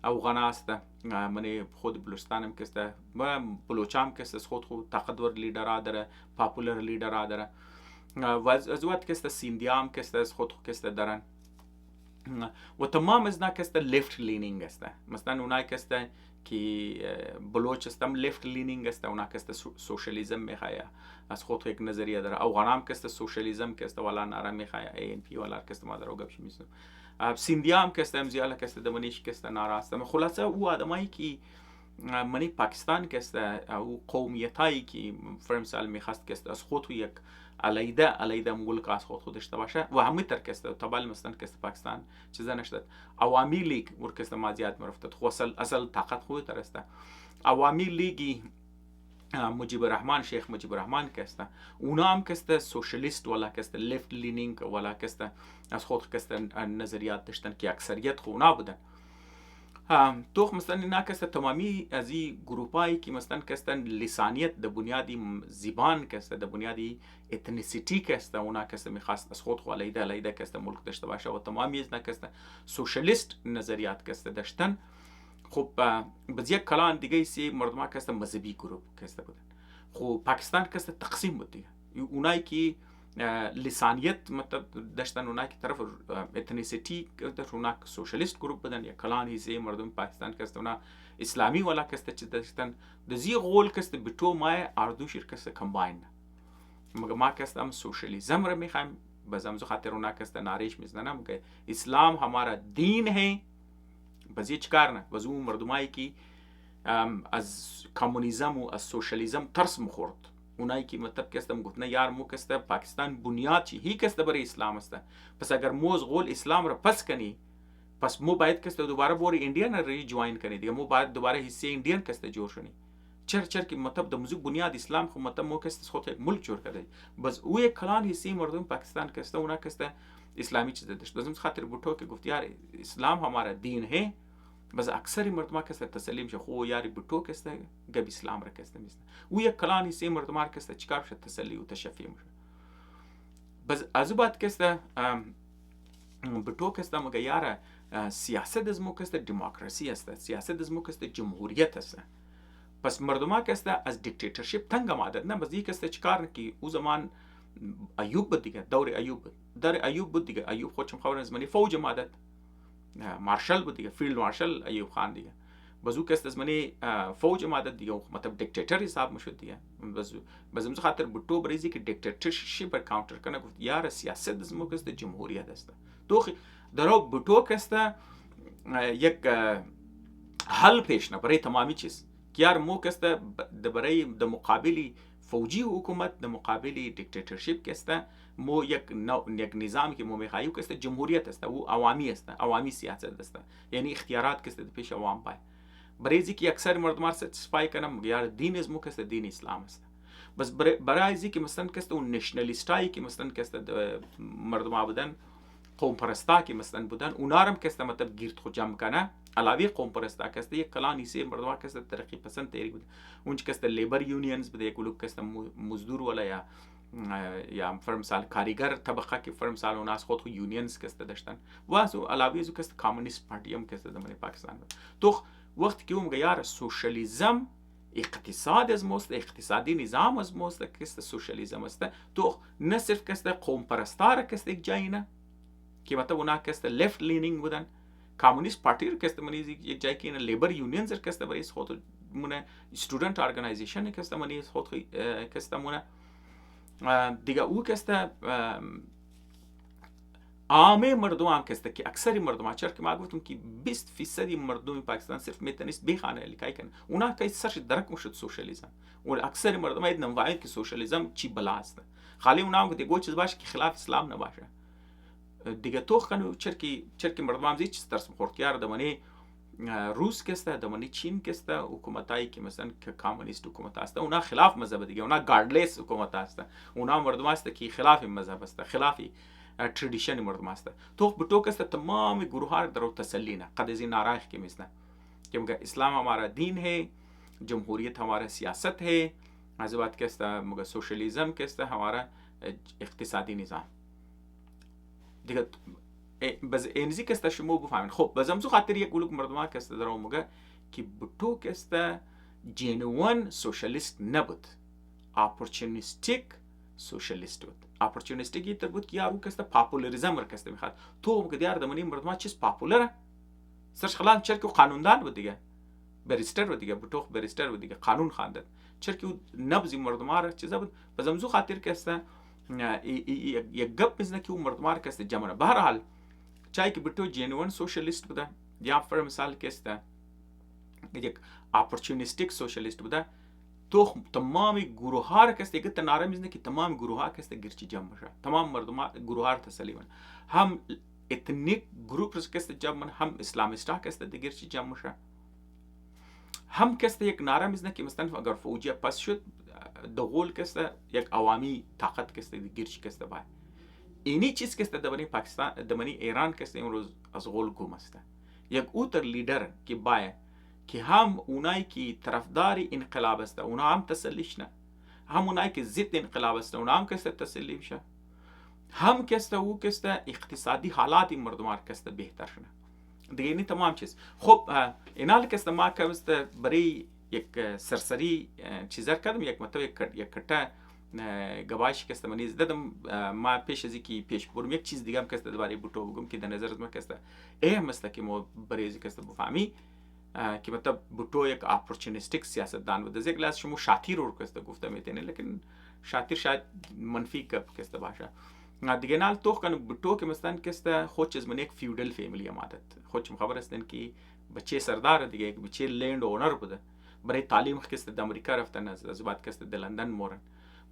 افغانا است منی خود بلوچستان هم کسته و بلوچام کسته از خود طاقتور لیدر داره پاپولر لیدر داره و از وقت کسته سیندیام کسته از خود کسته دارن و تمام از نا کسته لیفت لینینگ است مثلا اونای کسته که بلوچستان لیفت لینینگ است اونا کسته سوشالیزم میخواه از خود یک نظریه داره افغانام کسته سوشالیزم کسته والا نارا میخواه این پی والا کسته ما در گپش میسنم سیندیام کسته امزیالا کسته دمنیش کسته نارا است خلاصه او آدمایی که منی پاکستان کسته او قومیتایی که فرمسال میخواست کسته از خود یک علیده ملک از خود داشته باشه و همه تر کسته طبعا مثلا کسته پاکستان چیزا نشد عوامی لیگ ور کسته ما زیاد مرفت خو اصل طاقت خود تر است عوامی لیگی مجیب الرحمن شیخ مجیب الرحمن کسته اونا هم کسته سوشالیست ولا کسته لیفت لینینگ ولا کسته از خود کسته نظریات داشتن که اکثریت خو اونا بودن تو مثلا اینا کست تمامی از این گروپایی که مثلا کستن لسانیت در بنیادی زبان کست، در بنیادی اتنیسیتی کست، اونا کست میخواست از خود علیده کست ملک داشته باشه و تمامی از کست سوشلیست نظریات کست داشتن. خب باز یک کلان دیگه سی مردم کست مذهبی گروپ کست بودن. خب پاکستان کست تقسیم بود دیگه. اونایی که لسانیت مطلب داشتن، اونا که طرف اتنیسیتی داشتن، اونا سوشلیست گروپ بودن. یا کلان حصه مردم پاکستان کست اونا اسلامی والا کست چی داشتن. دزی غول کست بھٹو مای اردوشیر کست کمباین. مگه ما کست هم سوشلیزم رو میخوایم، بس هم خاطر اونا کست ناریش میزنم که اسلام हमारा دین ہے. بس یه چکار نه، بس اون مردمایی که از کمونیزم و از سوشلیزم ترس مخورد، اونایی که مطلب کستم گفتن یار مو کسته پاکستان بنیاد چی هی کسته برای اسلام است، پس اگر مو از قول اسلام را پس کنی پس مو باید کسته دوباره بوری انډین ری جوائن کنی دیگه، مو باید دوباره حصے انډین کسته جوړ شونی. چر که مطلب د موضوع بنیاد اسلام خو مطلب مو کسته خود یک ملک جوړ کړی. بس او یک کلان حصے مردم پاکستان کسته اونا کسته اسلامی چیز داشت. بس خاطر بھٹو که گفت یار اسلام हमारा دین ہے، بس اکثر مردم کسته تسلیم شه خو یاری بھٹو کسته گب اسلام را کسته میسته. او یک کلان حصے مردم کسته چیکار شه تسلی و تشفی میشه. بس از بعد کسته بھٹو کسته مگه یاره سیاست از مو کسته دموکراسی است، سیاست از مو کسته جمهوریت است. پس مردم کسته از دیکتاتورشیپ تنگ آمدند. نه بس یک کسته چیکار کی او زمان ایوب بود دیگه، دور ایوب بود، در ایوب بود دیگه. ایوب خودشم خبر از منی فوج آمدند، مارشال بود دیگه، فیلد مارشال ایوب خان دیگه. بس او کسته از منی فوج آمدند دیگه، مطلب دیکتاتور حساب میشد دیگه. بس امروز خاطر بھٹو بریزی که دیکتاتورشیپ پر کانتر کنه گفت یار سیاست از مو کسته جمهوریت است. تو درو بھٹو کسته یک حل پیش نه برای تمامی چیز که یار مو کسته برای د مقابلی فوجی حکومت، د مقابلی دیکتاتورشیپ کسته مو یک نظام که مو میخواهیم کسته جمهوریت است، او عوامی است، عوامی سیاست است، یعنی اختیارات کسته پیش عوام پای. برای اینکه اکثر مردم ساتسفای کنم یار دین از مو کسته دین اسلام است. بس برای اینکه مثلا کسته اون نشنالیستایی که مثلا کسته مردم بودن، قوم پرستا که مثلا بودن، اونا هم کسته مطلب گیرد خود جمع کنه. علاوه قوم پرستا کسته یک کلانی سی مردم کسته ترقی پسند تحریک بود. اونچ کسته لیبر یونینز بوده، یک لوگ کسته مزدور ولا یا فرم سال کارگر طبقه که فرم سال اوناس خود یونینز کسته داشتن. واسو علاوه ازو کسته کمونیست پارتی هم کسته دمانی پاکستان بود. تو وقتی که اون یار سوشالیزم اقتصاد از موست، اقتصادی نظام از موست کسته سوشالیزم است. تو نه صرف کسته قوم پرستا را کسته یک جایی نه که مطلب اونا کسته لیفت لینینگ بودن، کمونیست پارتی رو کسته منی یک جایی که اینا لیبر یونینز رو کسته برای خود مونه، استودنت ارگانایزیشن کسته منی خود کسته مونه دیگه. او کسته عامه مردم هم کسته که اکثری مردم ها، چرا که ما گفتم که 20% مردم پاکستان صرف میتنیست بخانه لیکای کنه، اونا که سرش درک مشد سوشالیزم. و اکثر مردم ها نمی‌فهمند که سوشالیزم چی بلا است. خالی اونا هم گفته چیز باشه که خلاف اسلام نباشه دیگه. تو خنو چرکی مردم هم زیچ ترس مخورد که یار دمانی روس کسته، دمانی چین کسته حکومتایی که مثلا که کمونیست حکومت است، اونا خلاف مذهب دیگه، اونا گاردلیس حکومت است، اونا مردم است که خلاف مذهب است، خلاف تردیشن مردم است. تو بھٹو کسته تمام گروه ها درو تسلی نه قد از این ناراض که میسته که مگه اسلام हमारा دین ہے، جمهوریت हमारा سیاست ہے، از بعد کسته مگه سوشالیزم کسته हमारा اقتصادی نظام دیگه. بس اینزی کسته شما بفهمین. خب بس همزو خاطر یک گلوک مردم ها کسته درو مگه که بھٹو کسته جنوان سوشالیست نبود، اپورچونیستیک سوشالیست بود. اپورچونیستیک یه بود که یارو کسته پاپولاریزم رو کسته میخواد. تو مگه دیار دمانی مردم ها چیز پاپولره سرش خلان چرکی قانوندان بود دیگه، بریستر بود دیگه، بھٹو بریستر بود دیگه، قانون خواندد، چرکی نبزی مردم ها رو چیزا بود. بس همزو خاطر کسته یک گپ میزنه که اون مردم ها رو کسته جمعه. بهرحال چایی که بھٹو جنوان سوشالیست بوده یا فر مثال کسته یک اپورچونیستیک سوشالیست بوده، تو تمام گروه ها رو کسته یک تناره میزنه که تمام گروه ها کسته گرچی جمع بشه، تمام مردم ها گروه ها رو تسلیم هم اتنیک گروپ رو کسته جمع، هم اسلامیست ها کسته گرچی جمع بشه، هم کسته یک ناره میزنه که مثلا اگر فوجی پس شد دغول کسته یک عوامی طاقت کسته گرچی کسته باید. اینی چیز کسته دمانی پاکستان دمانی ایران کسته امروز از غول گم است یک او تر لیدر که باید که هم اونایی که طرفدار انقلاب است اونا هم تسلیش نه، هم اونایی که ضد انقلاب است اونا هم کسته تسلی میشه، هم کسته او کسته اقتصادی حالات مردم کسته بهتر شنه دیگه. این تمام چیز. خب اینا کسته ما کسته برای یک سرسری چیزر کردم، یک مطلب یک کتا گواهی کسته منیز دادم. ما پیش از اینکه پیش برم یک چیز دیگه هم کسته درباره بوتو بگم که در نظر از ما کسته اهم است که ما برای از کسته بفهمی که مطلب بوتو یک اپورتونیستیک سیاستدان بود. از یک لحاظ شما شاطر رو کسته گفته میتونه، لیکن شاطر شاید منفی کسته باشه دیگه. نال تو کنه بوتو که مثلا کسته خود از من یک فیودال فامیلی عادت خودم خبر هستن که بچه سردار دیگه، بچه لند اونر بوده، برای تعلیم کسته د امریکا رفتن، از بعد کسته د لندن مورن.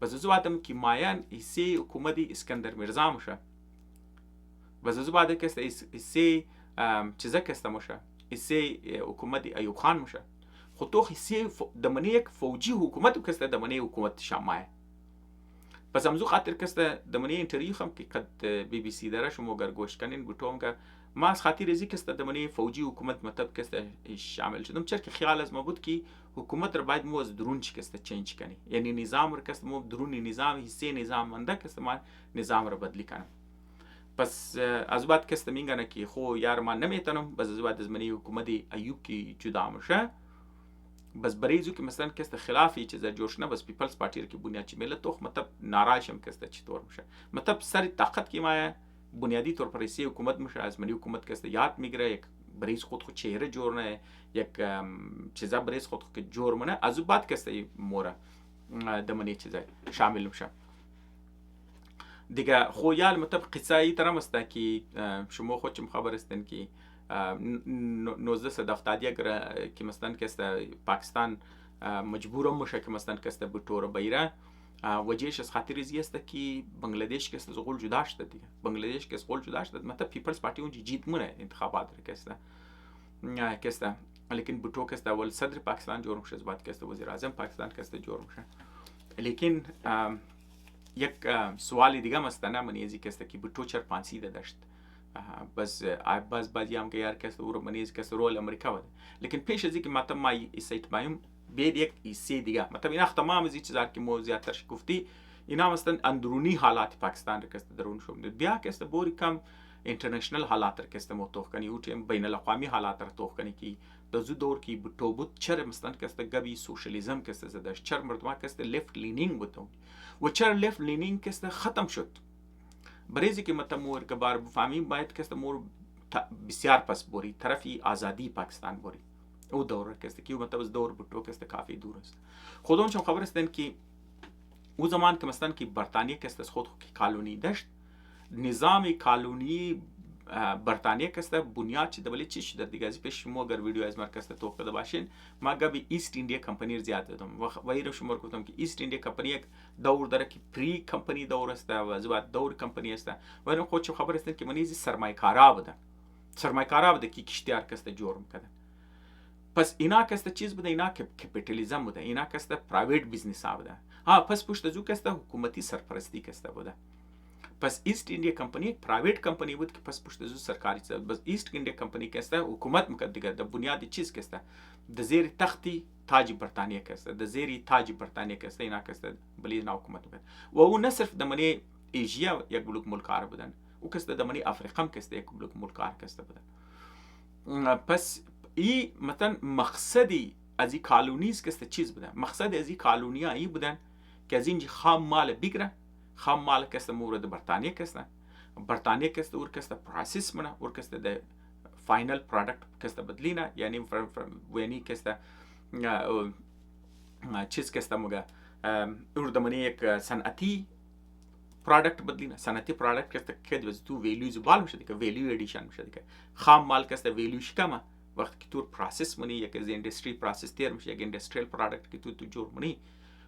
بس از بعدم که مایان ایسی حکومت اسکندر میرزا میشه، بس از بعد کسته ایسی چیزا کسته میشه، ایسی حکومت ایوب خان میشه. خود تو ایسی دمنه یک فوجی حکومت کسته دمنه حکومت شامایه. پس همزو خاطر کسته دمنه اینترویو هم که قد بی بی سی داره شما اگر گوش کنین بوتوم که ما از خاطر ازی کسته دمنه فوجی حکومت مطلب کسته شامل شدم، چرا که خیال از ما بود که حکومت را باید مو از درون چی کسته چینج کنی، یعنی نظام را کسته مو درونی نظام حصه نظام منده کسته ما نظام را بدلی کنم. پس از بعد کسته میگن که خو یار من نمیتونم، بس از بعد از منی حکومت ایوب کی جدا میشه، بس بریزو که مثلا کسته خلافی چیزا جوش نه، بس پیپلز پارتی را که بنیاد چی ملت تو مطلب ناراضیم کسته چطور میشه، مطلب سر طاقت کی ما بنیادی طور پر رئیس حکومت میشه، از منی حکومت کسته یاد میگیره، یک بریز خود چهره جور نه، یک چیزا بریز خود که جور منه، از بعد کسته موره دمنی چیزا شامل میشه دیگه. خو یال مطلب قصه ای ترم است که شما خودتون خبر هستین که 19 صدفتادی اگر که مثلا کسته پاکستان مجبور میشه که مثلا کسته بطور بیره وجهش از خاطر ازی است که بنگلادش کسته زغول جدا شده دیگه، بنگلادش کس زغول جدا شده، مطلب پیپلز پارتی اونجا جیت مونه انتخابات رو کسته لیکن بطو کسته اول صدر پاکستان جور میشه، بعد کسته وزیر اعظم پاکستان کسته جور میشه. لیکن یک سوالی دیگه مستنه من ازی کسته که بطو چر پانسیده داشت، بس بعضی هم که یار کسته او رو منیز کسته رول امریکا بوده، لیکن پیش از اینکه مطلب ما ایسایت بایم بید یک ایسی دیگه مطلب اینا تمام از این چیزا که موضوعاتش گفتی اینا مثلا اندرونی حالات پاکستان رو کسته درون شو بیا کسته بوری کم اینترنشنل حالات رو کسته مو توخ کنی، او بین الاقوامی حالات رو توخ کنی که دزو دور کی بتو بود چر مثلا کسته گبی سوشالیزم کسته زداش، چر مردم کسته لیفت لینینگ بود و چر لیفت لینینگ کسته ختم شد. بریزی که مطلب مور که بار بفهمیم باید کسته مور بسیار پس بوری طرفی آزادی پاکستان بوری او دور کسته که مطلب از دور بتو کسته کافی دور است. خودمون چون خبر هستن که او زمان که مثلا که برطانیه کسته خود کالونی داشت، نظام کالونی برطانیه کسته بنیاد چی دبلی چی شده دیگه. از پیش شما اگر ویدیو از مرکز تو خدا باشین ما گبی ایست ایندیا کمپانی زیاد دادم و ایرو شما گفتم که ایست ایندیا کمپانی یک دور داره که پری کمپانی دور است و از بعد دور کمپانی است و اینو خودش خبر است که منیزی سرمایه‌کارا بوده که کشتیار کسته جور میکردن. پس اینا کسته چیز بوده، اینا کپیتالیسم بوده، اینا کسته پرایویت بیزنس بوده. پس پشت از او کسته حکومتی سرپرستی کسته بوده. پس ایست ایندیا کمپانی یک پرایویت کمپانی بود که پس پشت از او سرکاری چیز. بس ایست ایندیا کمپانی کسته حکومت میکرد دیگه، د بنیادی چیز کسته د زیر تختی تاج برطانیه کسته، د زیر تاج برطانیه کسته اینا کسته بلی اینا حکومت میکرد. و او نه صرف د منی ایژیا یک بلوک ملکار بودن، او کسته د منی افریقا کسته یک بلوک ملکار کسته بودن. پس ای مثلا مقصدی از این کالونیز کسته چیز بودن، مقصد از این کالونیا ای بودن که از اینجا خام مال بگیره، خام مال کسته مورد برطانیه کسته، برطانیه کسته اور کسته پروسس منه، اور کسته ده فاینل پرودکت کسته بدلینه، یعنی کسته چیز کسته مگه اور دمانی یک صنعتی پرودکت بدلینه، صنعتی پرودکت کسته که دوز تو ویلیوز بال میشه دیگه، ویلیو ادیشن میشه دیگه. خام مال کسته ویلیوش کمه، وقتی که تو پروسس منی یک از اندستری پروسس تیر میشه، یک اندستریال پرودکت که تو جور منی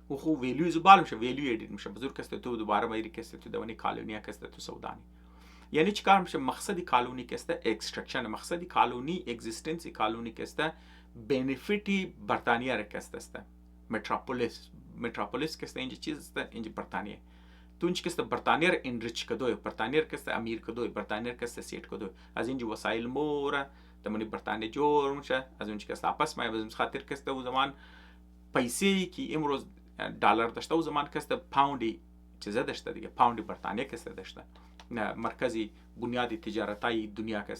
و خو ویلیوز بال میشه، ویلیو ادیت میشه، بزرگ کسته تو دوباره میری کسته تو دوانی کالونیا کسته تو سودانی. یعنی چیکار میشه؟ مقصدی کالونی کسته اکستراکشن، مقصدی کالونی اگزیستنسی کالونی کسته بنفیتی برطانیه را کسته است. متروپولیس کسته اینجا چیز است، اینجا برطانیه. تو اینجا کسته برطانیه را انریچ کدوی، برطانیه را کسته امیر کدوی، برطانیه را کسته سیٹ کدوی، از اینجا وسایل مورا دمونی برطانیه جور میشه از اون که آپس ما بزنیم خاطر که او زمان پیسه‌ای که امروز دلار داشته او زمان که پوندی چیزا داشته دیگه، پوندی برطانیه که داشته، مرکزی بنیادی تجارتی دنیا که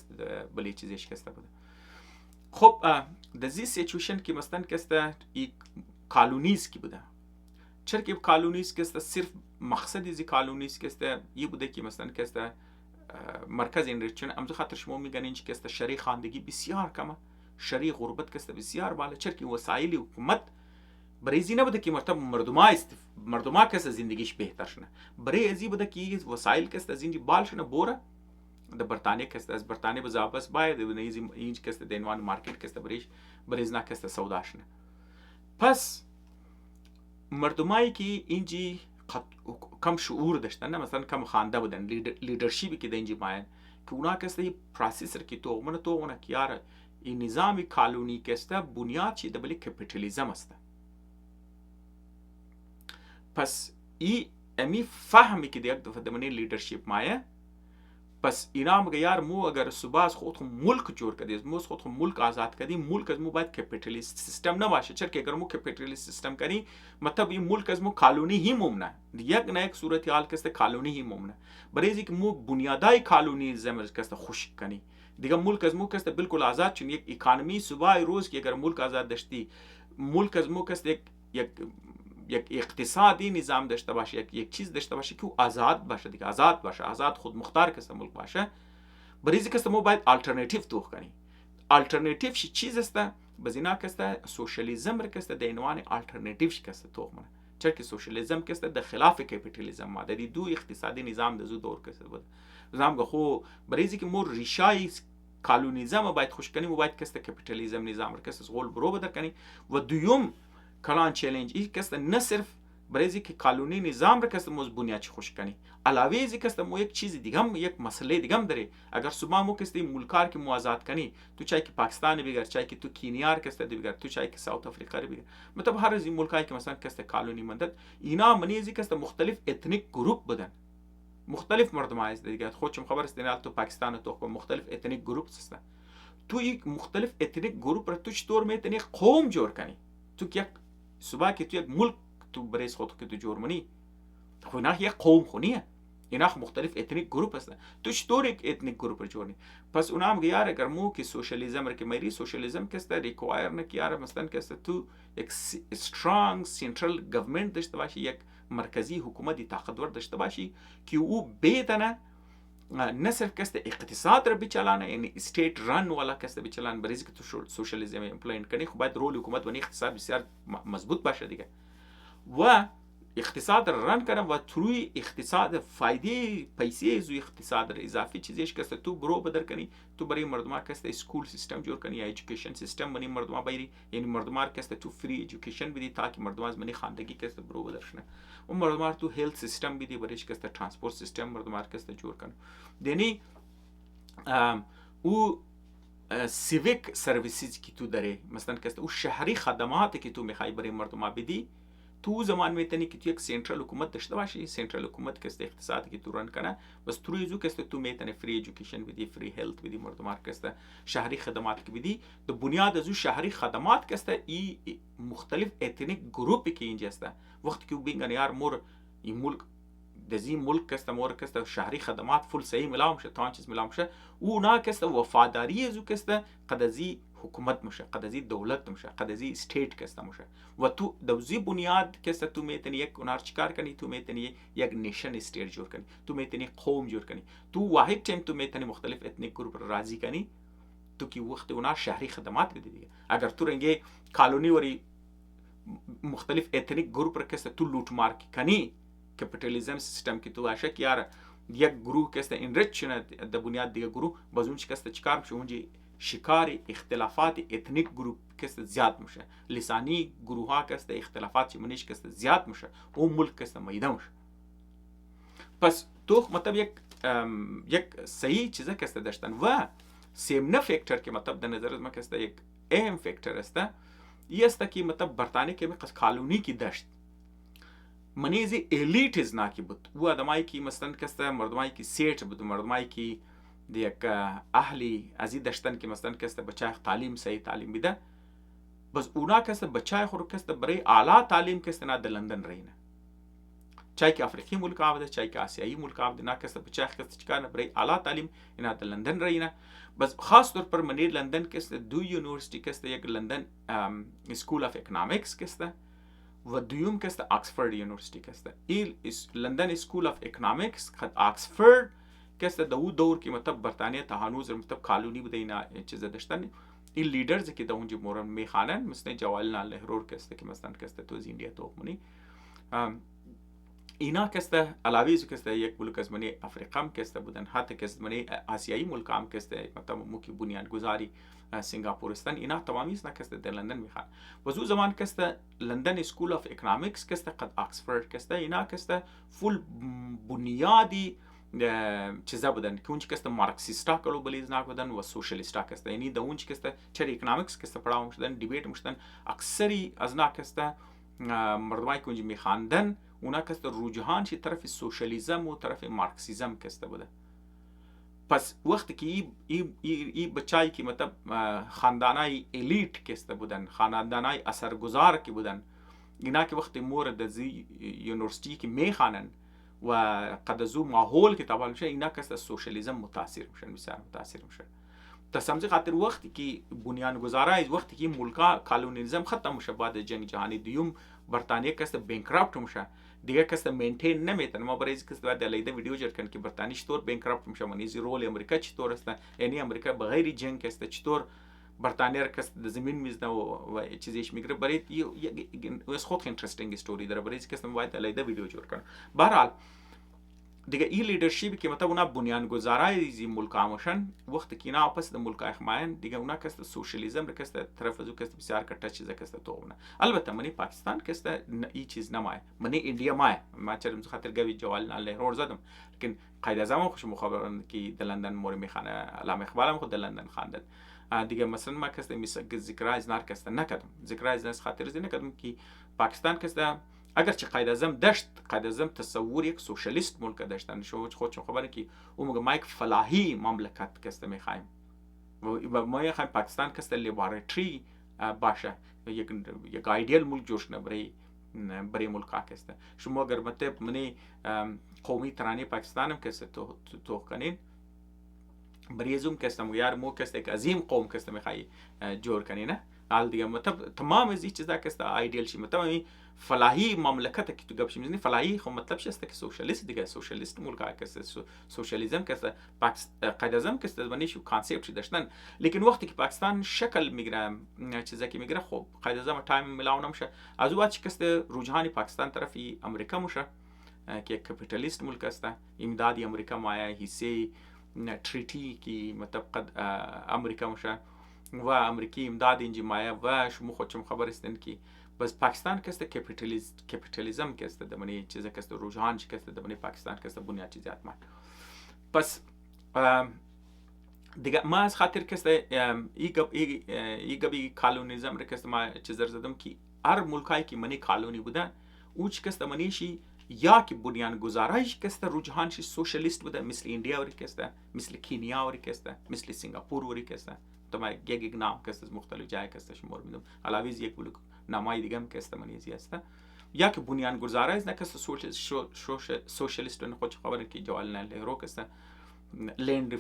بلی چیزش که بوده. خب در زی سیچویشن که مثلا که یک کالونیز کی بوده، چرا که کالونیز که صرف مقصد زی کالونیز که یه بوده که مثلا که مرکز این ریچن امروز خاطر شما میگن اینج که شرعی خواندگی بسیار کمه، شرعی غربت که بسیار بالا، چرا که وسایل حکومت برای زی نبوده که مردما که زندگیش بهتر شنه، برای ازی بوده که وسایل که از اینجی بال شنه بوره د برطانیه که از برطانیه به زابس باید اینج که د انوان مارکت که برای زنا که سودا شنه. پس مردمایی که اینجی کم شعور داشتن، مثلا کم خوانده بودن، لیدرشپی که د اینجی ماین که اونا که پروسیسر کی توغمونه که یار این نظام کالونی که بنیاد چی د بلی کپیتالیزم است. پس امی فهمی که یک دفعه دمانی لیدرشپ مایه، پس اینا میگه یار مو اگر صبح از خود ملک جور کردیم، مو از خود ملک آزاد کردیم، ملک از مو باید کپیتالیست سیستم نباشه، چرا که اگر مو کپیتالیست سیستم کنی مطلب این ملک از مو کالونی هی ممنه، یک نه یک صورت حال که کالونی هی ممنه، برای اینکه مو بنیادای کالونی زمرز که خشک کنی دیگه ملک از مو که بالکل آزاد، چون یک اکانومی صبح روز که اگر ملک آزاد داشتی، ملک از مو که یک اقتصادی نظام داشته باشه، یک چیز داشته باشه که آزاد باشه دیگه، آزاد باشه، آزاد خود مختار که ملک باشه، برای اینکه مو باید آلترناتیو توخ کنی. آلترناتیو چی چیز است؟ بزینا که سوشالیسم را که د عنوان آلترناتیو که توخ منه، چرا که سوشالیسم که د خلاف کپیتالیسم ما د دو اقتصادی نظام د زو دور که بود. نظام خو برای اینکه مو ریشای کالونیزم باید خوش کنی، مو باید که کپیتالیسم نظام را که غول برو بدر کنی. و دوم کلان چالش ای که نه صرف برای اینکه کالونی نظام را که موز بنیاد خوش کنی، علاوه ای که مو یک چیز دیگه هم، یک مسئله دیگه هم داره. اگر صبح مو که ملکار که مو آزاد کنی، تو چای که پاکستان بگیر، چای که تو کینیا که بگیر، تو چای که ساوت افریقا بگیر، مطلب هر از این ملکایی که مثلا که کالونی ماندد، اینا منیزی که مختلف اتنیک گروپ بودن، مختلف مردم هست دیگه. خودم خبر است نه تو پاکستان تو مختلف اتنیک گروپ هستن. تو یک مختلف اتنیک گروپ را تو چطور میتونی قوم جور کنی؟ تو یک صبح که تو یک ملک تو برای خود که تو جور منی، خو اینا یک قوم خونیه، اینا مختلف اتنیک گروپ هستن، تو چطور یک اتنیک گروپ رو جوری؟ پس اونا هم یار اگر مو که سوشالیسم را که میری، سوشالیسم که است ریکوایر نه که یار مثلا که است تو یک استرانگ سنترال گورنمنت داشته باشی، یک مرکزی حکومتی طاقتور داشته باشی که او بدانه نه صرف که است اقتصاد را بچلانه، یعنی استیت ران والا که است بچلانه، برای اینکه تو سوشالیسم ایمپلمنت کنی خب باید رول حکومت و اقتصاد بسیار مضبوط باشه دیگه. و اقتصاد ران کنه و توی اقتصاد فایده پیسه زو اقتصاد اضافی چیزیش که تو برو بدر کنی، تو برای مردم که است اسکول سیستم جور کنی یا ایژوکیشن سیستم منی مردم بایری، یعنی مردم که است تو فری ایژوکیشن بدی تاکه مردم از منی خواندگی که است برو بدرشنه، و مردم تو هلت سیستم بدی برایش که است ترانسپورت سیستم مردم که است جور کنه. یعنی او سیویک سرویسز که تو داره، مثلا که است او شهری خدماتی که تو میخوای برای مردم بدی، تو زمان میتونی که تو یک سنترال حکومت داشته باشی، سنترال حکومت که است اقتصادی که تو ران کنه، بس تو روی که است تو میتونی فری ایژوکیشن بدی، فری هلت بدی، مردم که است شهری خدمات که بدی. تو بنیاد از شهری خدمات که است ای مختلف اتنیک گروپی که اینجا است، وقتی که بینگن یار مور این ملک دزی ملک که است مور که است شهری خدمات فول صحیح ملام شه، تمام چیز ملام شه، اونا که است وفاداری از که است قدزی حکومت میشه، قدزی دولت میشه، قدزی استیت که است میشه. و تو دوزی بنیاد که است تو میتونی یک اونار چیکار کنی، تو میتونی یک نیشن استیت جور کنی، تو میتونی قوم جور کنی، تو واحد ټیم تو میتونی مختلف اتنیک گروپ را راضی کنی، تو کی وقت اونار شهری خدمات بدی دیگه. اگر تو رنگه کالونی وری مختلف اتنیک گروپ را که است تو لوٹ مار کنی، کپیتالیسم سیستم که تو عاشق یار یک گروه که است انریچ نه د بنیاد دیگه گروه بازون که است چیکار میشه اونجی شکار اختلافات اتنیک گروپ که است زیاد میشه، لسانی گروه ها که است اختلافات چی منیش که است زیاد میشه، اون ملک که است میده میشه. پس تو مطلب یک صحیح چیزه که است داشتن. و سیمنه فکتر که مطلب در نظر ما که است یک اهم فکتر است، یہ است که مطلب برطانیه که قصد کالونی کی داشت منیزی الیتیز نا کی بود، و آدمایی که مثلا که است مردمایی که سیٹ بود، مردمایی که یک اهلی از این داشتن که مثلا کس بچه تعلیم صحیح تعلیم میده، بس اونا کس بچه خود کس برای اعلی تعلیم کس نه در لندن رینه، چای که افریقی ملک آبده، چای که آسیایی ملک آبده، نه کس بچه کس چیکار برای اعلی تعلیم اینا در لندن رینه. بس خاص طور پر منی لندن کس دو یونیورسیتی کس یک لندن اسکول اف اکنامیکس کس و دوم کس آکسفورد یونیورسیتی کس این لندن اسکول اف اکنامیکس خد آکسفورد کس دو دور کی مطلب برطانیه تا هنوز مطلب کالونی بوده اینا چیز داشتن. این لیدرز که اونجا مورن میخوانن مثل جوالنا نهرو کس که مثلا کس تو از ایندیا تو منی اینا کس علاوه از کس یک ملک از منی افریقا هم کس بودن، حتی کس منی آسیایی ملک هم کس مطلب موکی بنیانگذاری سنگاپورستان اینا تمامی است کس در لندن میخوان. و زو زمان کس لندن اسکول اف اکنامیکس کس قد آکسفورد کس اینا کس فول بنیادی چیزا بودن که اونچه کس مارکسیستا کلو بلیزناک بودن و سوشلیستا کس یعنی د اونچه کس چر اکنامیکس کس پڑھاو شدن دیبیت مشدن اکثری از نا کس مردمای که اونجا میخواندن اونا کس رجحان چی طرف سوشلیزم و طرف مارکسیزم کس بوده. پس وقتی که ای بچایی که مطلب خاندانای الیت کس بودن، خاندانای اثرگذار که بودن، اینا که وقتی مورد زی یونیورسیتی که میخوانن و قد از او ماحول که تبدیل میشه اینا کس از سوشلیزم متاثر میشن، بسیار متاثر میشن. تا سمجھے خاطر وقتی که بنیانگذارای وقتی که ملکا کالونیزم ختم میشه بعد جنگ جهانی دوم، برطانیه کس بانکراپت میشه دیگه کس مینتین نمیتونه. ما برای کس بعد علیده ویدیو جر کن که برطانیه چطور بانکراپت میشه، منی رول امریکا چطور است، یعنی امریکا بغیر جنگ است چطور برطانیه را کس زمین میزنه و چیزیش میگیره. برای یه خود اینترستینگ استوری داره، برای کس باید علیده ویدیو جور کنه. بهرحال دیگه این لیدرشپی که مطلب اونا بنیانگذارای زی ملکا میشن، وقتی که اینا پس د ملکای خماین دیگه اونا کس سوشلیزم را کس طرف از او کس بسیار کټه چیزا کس تو اونه. البته منی پاکستان کس این چیز نمای، منی انډیا مای ما چرم خاطر گوی جوال نه رور زدم، لیکن قاعده زمان خوش مخابران که د لندن مور میخانه علامه اقبالم خود د لندن خواندن دیگه. مثلا ما کس ذکر از نار کس نکردم، ذکر از ناس خاطر زی نکردم که پاکستان کس اگر چه قاید اعظم داشت، قاید اعظم تصور یک سوشلیست ملک داشتن، شما خودشون خبره که اون موقع ما یک فلاحی مملکت کسته میخوایم و ما میخوایم پاکستان کسته لیباراتری باشه، یک ایدئل ملک جوش نه برای ملکا کسته. شما اگر مطلب منی قومی ترانه پاکستان هم کسته تو کنین برای زوم کسته یار مو کسته یک عظیم قوم کسته میخوای جور کنین حال دیگه مطلب تمام از این چیزا کسته ایدئل شی. مطلب فلاحی مملکت که تو گپش میزنی فلاحی خب مطلب چیست که سوشلیست دیگه، سوشلیست ملکا کسته سوشلیزم کسته قاید اعظم کسته بنیشو کانسپت داشتن. لیکن وقتی که پاکستان شکل میگیره چیزا که میگیره خب قاید اعظم تایم ملاو نمیشه. از اون وقت کسته رجحان پاکستان طرفی امریکا میشه که یک کپیتالیست ملک است، امدادی امریکا مایه حصه تریتی که مطلب قد امریکا میشه و امریکی امداد اینجا مایه و شما خودشم خبر هستین که بس پاکستان کسته کپیتالیزم کسته دمانی چیزا کسته رجحان چی کسته دمانی پاکستان کسته بنیاد چیزات ما. پس دیگه ما از خاطر کسته ایگبی کالونیزم را کسته ما چیزر زدم که هر ملکایی که منی کالونی بودن اوچ کسته منیشی یا که بنیانگذارایش کسته رجحانش سوشلیست بوده، مثل ایندیا وری کسته، مثل کینیا وری کسته، مثل سنگاپور وری کسته. تو ما یک نام کسته مختلف جای کسته شمار میدم علاوه از یک بلوک نامای دیگه هم کسته منیزی است. یا که بنیانگذارای نه کسته سوشلیست و خودش خبره که جوال نه لهرو کسته لند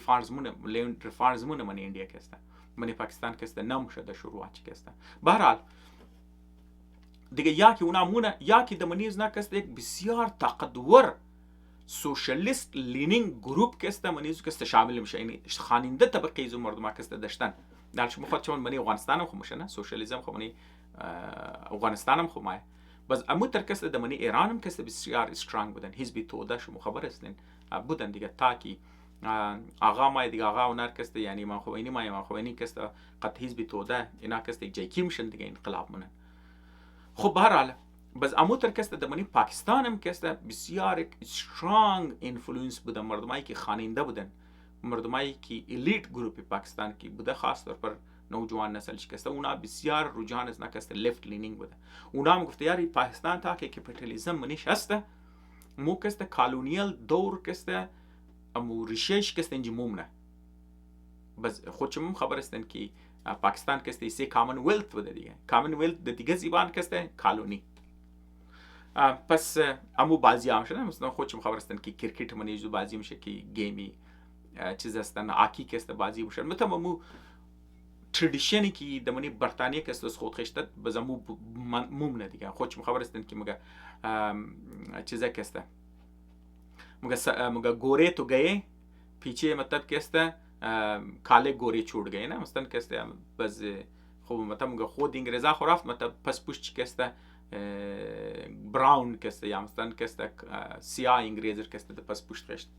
ریفارمز من ایندیا کسته، من پاکستان کسته نموشه شروعات کسته. بهرحال دیگه یا که اونا مونه یا که دمنیز نه کسته یک بسیار طاقتور سوشلیست لینینگ گروپ کسته منیز کسته شامل میشه، یعنی خواننده طبقه از مردم کسته داشتن. در شما خود چون منی افغانستان هم خو میشه نه سوشلیزم خو منی افغانستان هم خو مای بس امو تر کسته دمنی ایران هم کسته بسیار استرانگ بودن، حزب توده شما خبر هستین بودن دیگه تا کی آقا مای دیگه آقا اونار کسته یعنی ما خوینی مای ما خوینی کسته قط حزب توده اینا کسته جیکی میشن دیگه انقلاب منن. خب بهرحال بس امو تر کسته دمنی پاکستان هم کسته بسیار استرانگ اینفلوئنس بودن، مردمایی که خواننده بودن، مردمایی که الیت گروپ پاکستان کی بوده، خاص طور پر نوجوان نسل شکسته اونا بسیار رجحان از نکسته لیفت لینینگ بوده. اونا هم گفته یاری پاکستان تا که کپیتالیزم منیش هسته مو کسته کالونیل دور کسته امو ریشش کسته اینجا مومنه بس خودشم خبر هستن که پاکستان کسته سه کامن ویلت بوده دیگه. کامن ویلت دیگه زیبان کسته کالونی. پس امو بازی هم شده مثلا خودشم خبر هستن که کرکٹ منیجو بازی میشه که گیمی چیز هستن آکی کسته بازی میشن. مثلا امو تردیشنی که دمانی برطانیه کسته خود خشتت بز امو ممنه دیگه. خودشم خبر هستن که مگه چیزا کسته مگه گوره تو گئے پیچھے مطلب کسته کاله گوره چھوڑ گئے نا مثلا کسته بز خب مطلب مگه خود انگریزا خرافت مطلب پس پشت کسته براون کسته یا مثلا کسته سیاه انگریزر کسته پس پشت خشت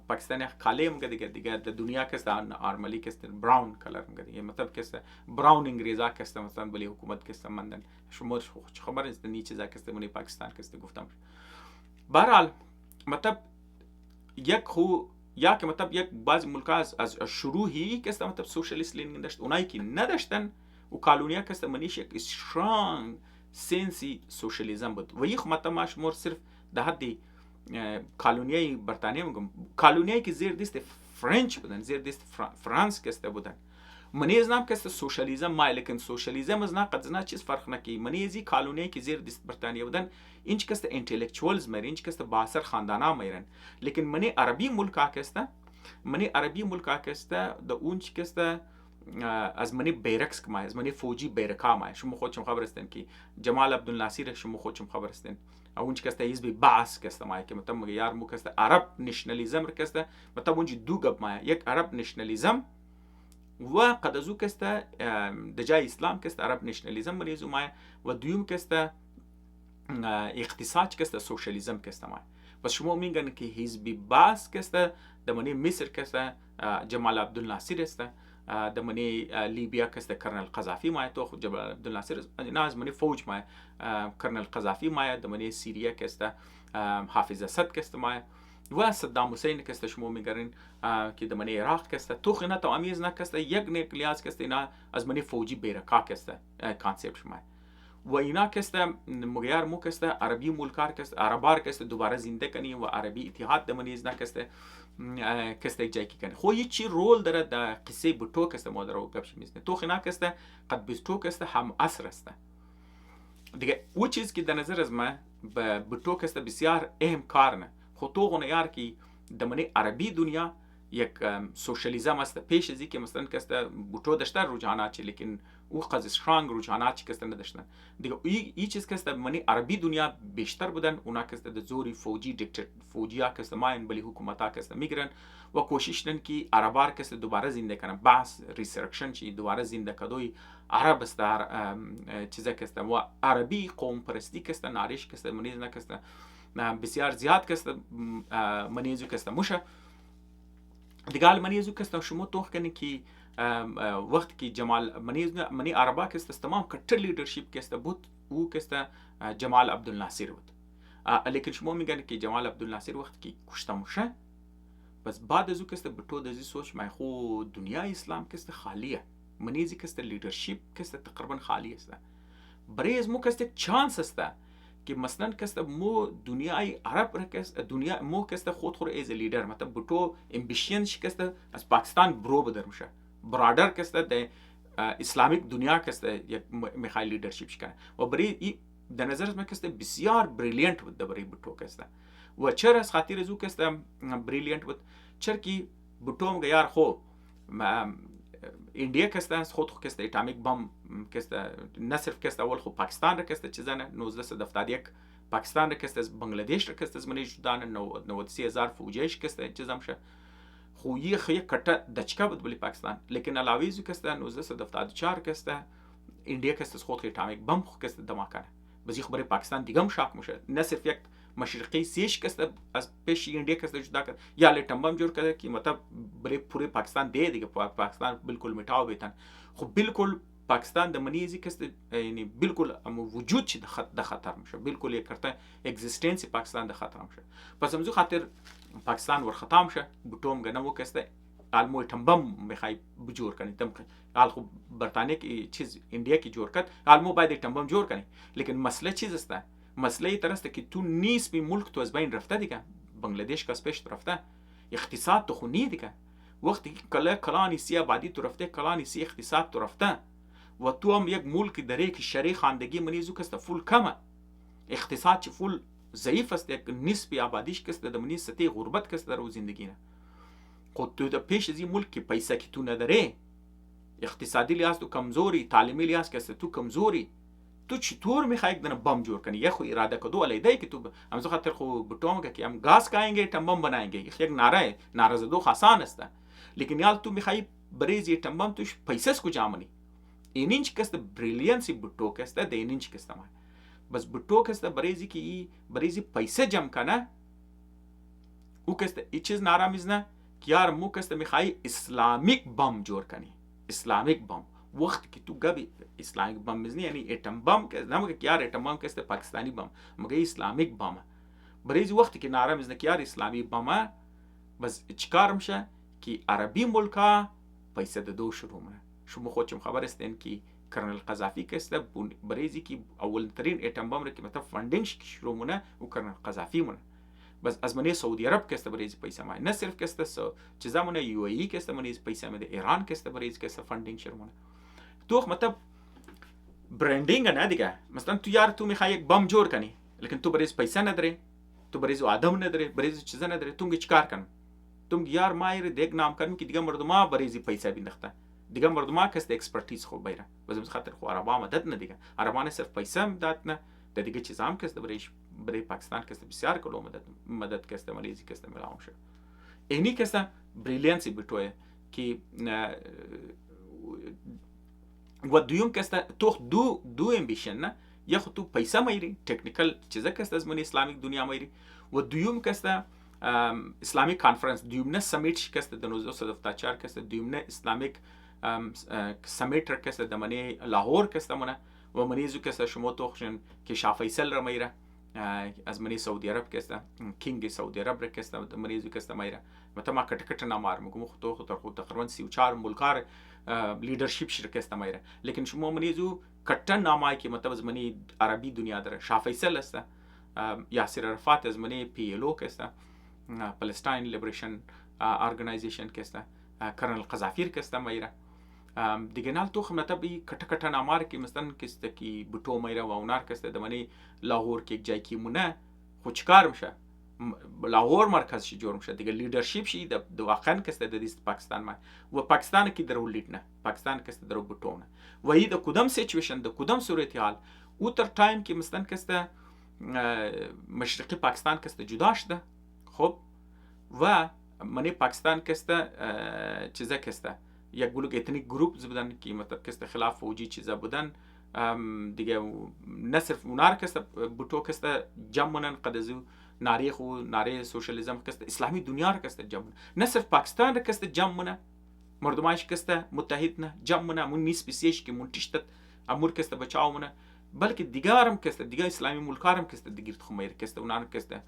پاکستان کاله مگه دیگه دنیا کسته نارملی کسته براون کلر مگه دیگه مطلب کسته براون انگریزا کسته مثلا بلی حکومت کسته مندن شما خبر است نی چیزا کسته منی پاکستان کسته گفتم. بهرحال مطلب یک خو یا که مطلب یک بعضی ملک‌ها از شروعی که است مطلب سوشالیست لینین داشت اونایی که نداشتن و کالونیا که است منیش یک استرانگ سنسی سوشالیزم بود و یک مطلب ماش مور صرف ده حد کالونیای برتانیه میگم کالونیایی که زیر دست فرنچ بودن زیر دست فرانس که است بودن منی از نام که است سوشالیزم ما لیکن سوشالیزم از نه قد نه چیز فرق نکی منی ازی کالونیایی که زیر دست برتانیه بودن اینچ که است انتلیکچوالز مر اینچ که است باثر خاندانا میرن لیکن منی عربی ملکا که است منی عربی ملکا که است د اونچ که است از منی بیرکس کما از منی فوجی بیرکا ما شما خودشم خبر هستین که جمال عبدالناصر شما خودشم خبر هستین اونچ که است حزب بعث که است ما که مطلب مگه یار مو که است عرب نشنالیزم که است مطلب اونج دو گپ ما یک عرب نشنالیزم و قد ازو که است د جای اسلام که است عرب نشنالیزم مریزو ما و دویم که است اقتصاد که است سوشالیزم که است ما پس شما میگن که حزب بعث که است د منی مصر که است جمال عبدالناصر است د منی لیبیا که است کرنل قذافی ما تو جمال عبدالناصر نه از منی فوج ما کرنل قذافی ما د منی سوریه که است حافظ اسد که است ما و صدام حسین که است شما میگن که د منی عراق که است تو خنا تو امیز نه که است یک نیکلیاس که است اینا از منی فوجی بیرکا که است کانسپت شما و اینا که است مغیار مو که است عربی ملکار که است عربار که است دوباره زنده کنی و عربی اتحاد د منی نه که است که است جای کی کنی خو چی رول داره د قصه بوتو که است مادر و گپش میزنه تو خنا که است قد بوتو که است هم عصر است دیگه او چیز که در نظر از ما به بوتو که است بسیار اهم کار نه خو تو غونه یار کی د منی عربی دنیا یک سوشالیزم است پیش از اینکه مثلا که است بوتو داشته رجحانات لیکن او قضیه استرانگ رجحانات که است نداشتن دیگه این چیز که است منی عربی دنیا بیشتر بودن اونا که است د زوری فوجی دیکتاتور فوجیا که است ماین بلی حکومتا که است میگرن و کوشش نن کی عربار که است دوباره زنده کنن باس ریسرکشن چی دوباره زنده کدوی عرب است چیزا که است و عربی قوم پرستی که است ناریش که است منی نه که است بسیار زیاد که است منیزو که است موشه دیگه منیزو که است شما توخ کنی که وقت کی جمال منی عربا که است تمام کټر لیدرشپ که است بود او که است جمال عبدالناصر بود لیکن شما میگن که جمال عبدالناصر وقت کی کشته میشه بس بعد از او که است بتو دزی سوچ ما خو دنیا اسلام که است خالیه منیزی که است لیدرشپ که است تقریبا خالی است بریز مو که است چانس است که مثلا که است مو دنیای عرب را که است دنیا مو که است خود از لیدر مطلب بتو امبیشن که است از پاکستان برو بدر میشه برادر که است د اسلامیک دنیا که است یک میخوای لیدرشپ کنه و برای در نظر من که است بسیار بریلیانت بود برای بتو که است و چرا از خاطر زو که است بریلیانت بود چرا کی بتو مگه یار خو انډیا که است خود که است اتمیک بم که است نه صرف که است اول خو پاکستان را که است چیزانه 1971 پاکستان را که است از بنگلادش را که است از منی جدان 93000 فوجیش که است چیزام شه خو یه خیلی کټه دچکا بود بلی پاکستان لیکن علاوه زو که است 1974 که است انډیا که است خود اتمیک بم خو که است دماکنه بزی خبر پاکستان دیگه هم شاک میشه نه صرف یک مشرقی سیش که است از پیش انډیا که است جدا کرد یا لټم بم جوړ کړه کی مطلب بری پوره پاکستان دی دیگه پاکستان بالکل میټاو بیتن خو بالکل پاکستان د منیزی که است یعنی بالکل وجود چی د خطر میشه بالکل یک کرته اگزیستنس پاکستان د خطر میشه پس همزو خاطر پاکستان ور ختم میشه بوتوم گنه وو که است علمو تنبم میخوای بجور کنی تم حال خو برتانیه کی چیز انډیا کی جوړ کړ علمو باید تنبم جوړ کنی لیکن مسئله چیز است مسئله این است که تو نیست بی ملک تو از بین رفته دیگه بنگلادش که از پیش رفته اقتصاد تو خونی دیگه وقتی که کلانی سی آبادی تو رفته، کلانی سی اقتصاد تو رفته و تو هم یک ملک داره که شرح خواندگی منیزو کسته فول کمه، اقتصاد چه فول ضعیف است، یک نسبی آبادیش کسته در منی سطح غربت کسته در زندگی نه. خود تو در پیش از این ملک که پیسه که تو نداره، اقتصادی لحاظ تو کمزوری، تعلیمی لحاظ کسته تو کمزوری، تو چطور میخوای یک دونه بم جور کنی؟ یه خو اراده کدو علیده که تو هم زو خاطر خو بٹو میگه که هم گاز کاینگه تم بم بناینگه، یک نعره نعره زدو آسان است، لیکن یال تو میخوای بریزی تم بم توش پیسه اس کجا منی؟ اینینچ کسته بریلیانسی بٹو کسته ده اینینچ کسته ما بس بٹو کسته بریزی که بریزی پیسه جمع کنه او کسته ای چیز نعره میزنه که یار مو کسته میخوای اسلامیک بم جور کنی، اسلامیک بم. وقت که تو گبی اسلامیک بم میزنی یعنی ایتم بم که نمیگه که یار ایتم بم کسته پاکستانی بم، مگه اسلامیک بم. بریزی وقتی که نعره میزنه که یار اسلامی بم، بس چیکار میشه که عربی ملکا پیسه دو شروع منه. شما خودتون خبر هستین که کرنل قذافی کسته بریزی که اولترین ایتم بم رو که مثلا فاندینگ شروع منه و کرنل قذافی منه. بس از منی سعودی عرب کسته بریزی پیسه ما، نه صرف کسته چیزا منه یو ای کسته منی پیسه میده، ایران کسته بریزی کسته فاندینگ شروع منه. تو مطلب برندینگ نه دیگه. مثلا تو یار تو میخوای یک بم جور کنی، لیکن تو بریز پیسه نداری، تو بریز آدم نداری، بریز چیزا نداری، تو میگی چیکار کنم؟ تو میگی یار ما ایر دیگ نام کنم که دیگه مردما بریزی پیسه بیندخته، دیگه مردما کسته اکسپرتیز خو بیره. بس خاطر خو عربا مدد نه دیگه، عربا نه صرف پیسه مدد نه، ده دیگه چیزا هم کسته برای پاکستان کسته بسیار کلو مدد کسته مالیزی کسته ملاهم شد. اینی کسته بریلیانسی بٹوه که و دویم کسته تو دو امبیشن نه، یا خود تو پیسه میری تکنیکل چیزا کسته از من اسلامیک دنیا میری، و دویم کسته اسلامیک کانفرنس دویم نه سمیت کسته د 1974 کسته دویم نه اسلامیک سمیت کسته د منی لاهور کسته منه و منیزو کسته شما تو خشن که شاه فیصل را میره از منی سعودی عرب کسته کینگ سعودی عرب را کسته منیزو کسته میره متا ما کټ کټ نامار مگم خو تو تقریبا 34 ملکار لیدرشپ شرکت میره، لیکن شما منیزو کټن نامای که مطلب از منی عربی دنیا داره شاه فیصل است، یاسر عرفات از منی پی ال او کسته پالستاین لیبریشن ارگنایزیشن کسته کرنل قذافی کسته میره دیگه نال تو مطلب کټ کټ نامار که مثلا کسته کی بٹو میره و اونار کسته د منی لاهور کې جای کی مونه خو چکار میشه لاهور مرکز شي جوړ میشه دیگه لیدرشپ شي د واقعا کسته د پاکستان ما و پاکستان کې درو لیډ نه، پاکستان کسته درو بٹو نه و ای د کدوم سچویشن د کدوم صورتحال او تر ټایم کې مثلا کسته مشرقی پاکستان کسته جدا شده خب و منی پاکستان کسته چیزا کسته یک بلوک اتنیک گروپ بودن که مطلب کسته خلاف فوجی چیزا بودن دیگه نه صرف اونار کسته بٹو کسته جمعنن قدزو ناری خو ناری سوشالیزم کسته اسلامی دنیا را کسته جمع نه صرف پاکستان را کسته جمع مردمایش کسته متحد نه جمع من نیس بسیش که منتشتت امور کسته بچاو منه بلکه دیگارم کسته دیگه اسلامی ملکارم کسته دیگرد خو میر کسته اونان کسته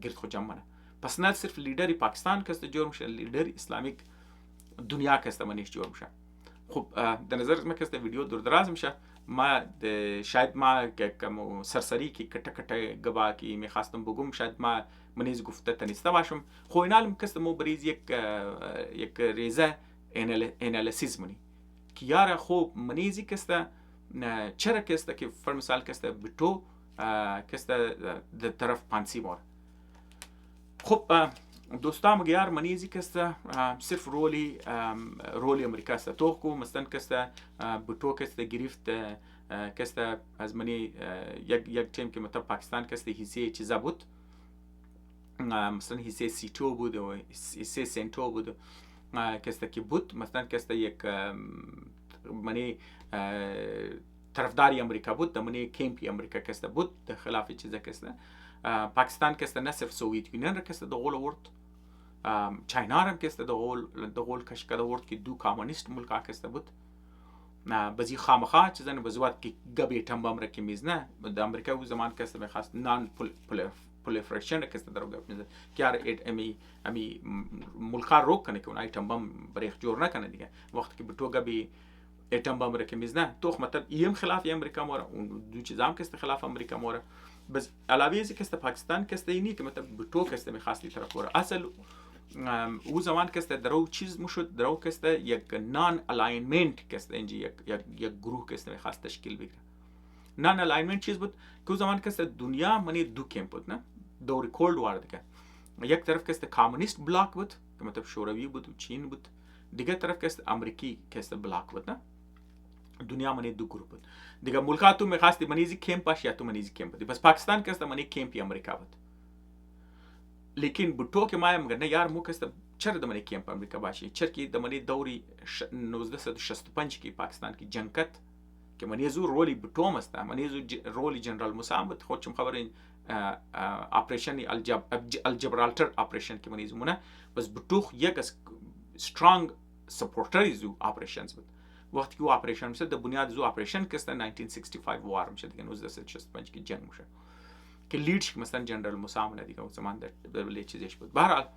گرد خو جمع پس نه صرف لیدری پاکستان کسته جور میشه، لیدر اسلامیک دنیا کسته منیش جور میشه. خب در نظر ما کسته ویدیو دور دراز میشه، ما شاید ما که سرسری کی کټه کټه گبا کی میخواستم بگم شاید ما منیز گفته تنیسته باشم خو اینالم کسته مو بریز یک ریزه انالیسیز منی که یاره خب منیزی کسته چرا کسته که فر مثال کسته بٹو کسته در طرف پانسی مور خب دوستام گیار منیزی کسته صرف رولی امریکا است تو کو مثلا کسته بٹو کسته گرفت کسته از منی یک تیم که مطلب پاکستان کسته حصه چیزا بود مثلا حصه سیتو بود و حصه سنتو بود کسته که بود مثلا کسته یک منی طرفداری امریکا بود در منی کمپی امریکا کسته بود در خلاف چیزا کسته پاکستان کسته نه صرف سوویت یونین را کسته دغول آورد، چاینا هم کسته دغول کش کرده آورد که دو کامونیست ملکا کسته بود بزی خامخا چیزن بزوات که گبی تنبام را که میزنه در امریکا او زمان کسته میخواست نان پولیفریشن را کسته درو گفت میزنه که یار امی ملکا روک کنه که اونای تنبام بریخ جور نکنه دیگه وقتی که بٹو گبی ایتم بم را که میزنه تو مطلب ایم خلاف امریکا مورا اون دو چیزا هم کسته خلاف امریکا مورا بس علاوه ازی کسته پاکستان کسته اینی که مطلب بٹو کسته میخواستی طرف مورا اصل او زمان که است درو چیز میشد، درو که است یک نان الاینمنت که است اینجا یک گروه که است میخواست تشکیل بگیره. نان الاینمنت چیز بود که او زمان که است دنیا منی دو کمپ بود، نه دور کولد وار دیگه. یک طرف که است کامونیست بلاک بود که مطلب شوروی بود و چین بود، دیگه طرف که است امریکی که است بلاک بود، نه دنیا منی دو گروه بود دیگه. ملکا تو میخواستی منیزی کمپ باش یا تو منیزی کمپ بودی. بس پاکستان که است منی کمپی امریکا بود. لیکن بھٹو که ما میگه نه یار مو که است چرا دمنی کمپ امریکا باشی، چرا که دمنی دوری 1965 کی پاکستان کی جنگ کت که منی زو رولی بھٹو مستا، منی زو رولی جنرال مسامت خودشم خبرین آپریشن الجبرالتر آپریشن که منی زو منه. بس بھٹو یک از سترانگ سپورتر زو آپریشنز بود. وقتی که آپریشن میشه د بنیاد زو آپریشن که است 1965 وار میشه دیگه، 1965 کی جنگ میشه که لیدش مثلا جنرال مسامت دیگه اون زمان در ولی چیزش بود. بهرحال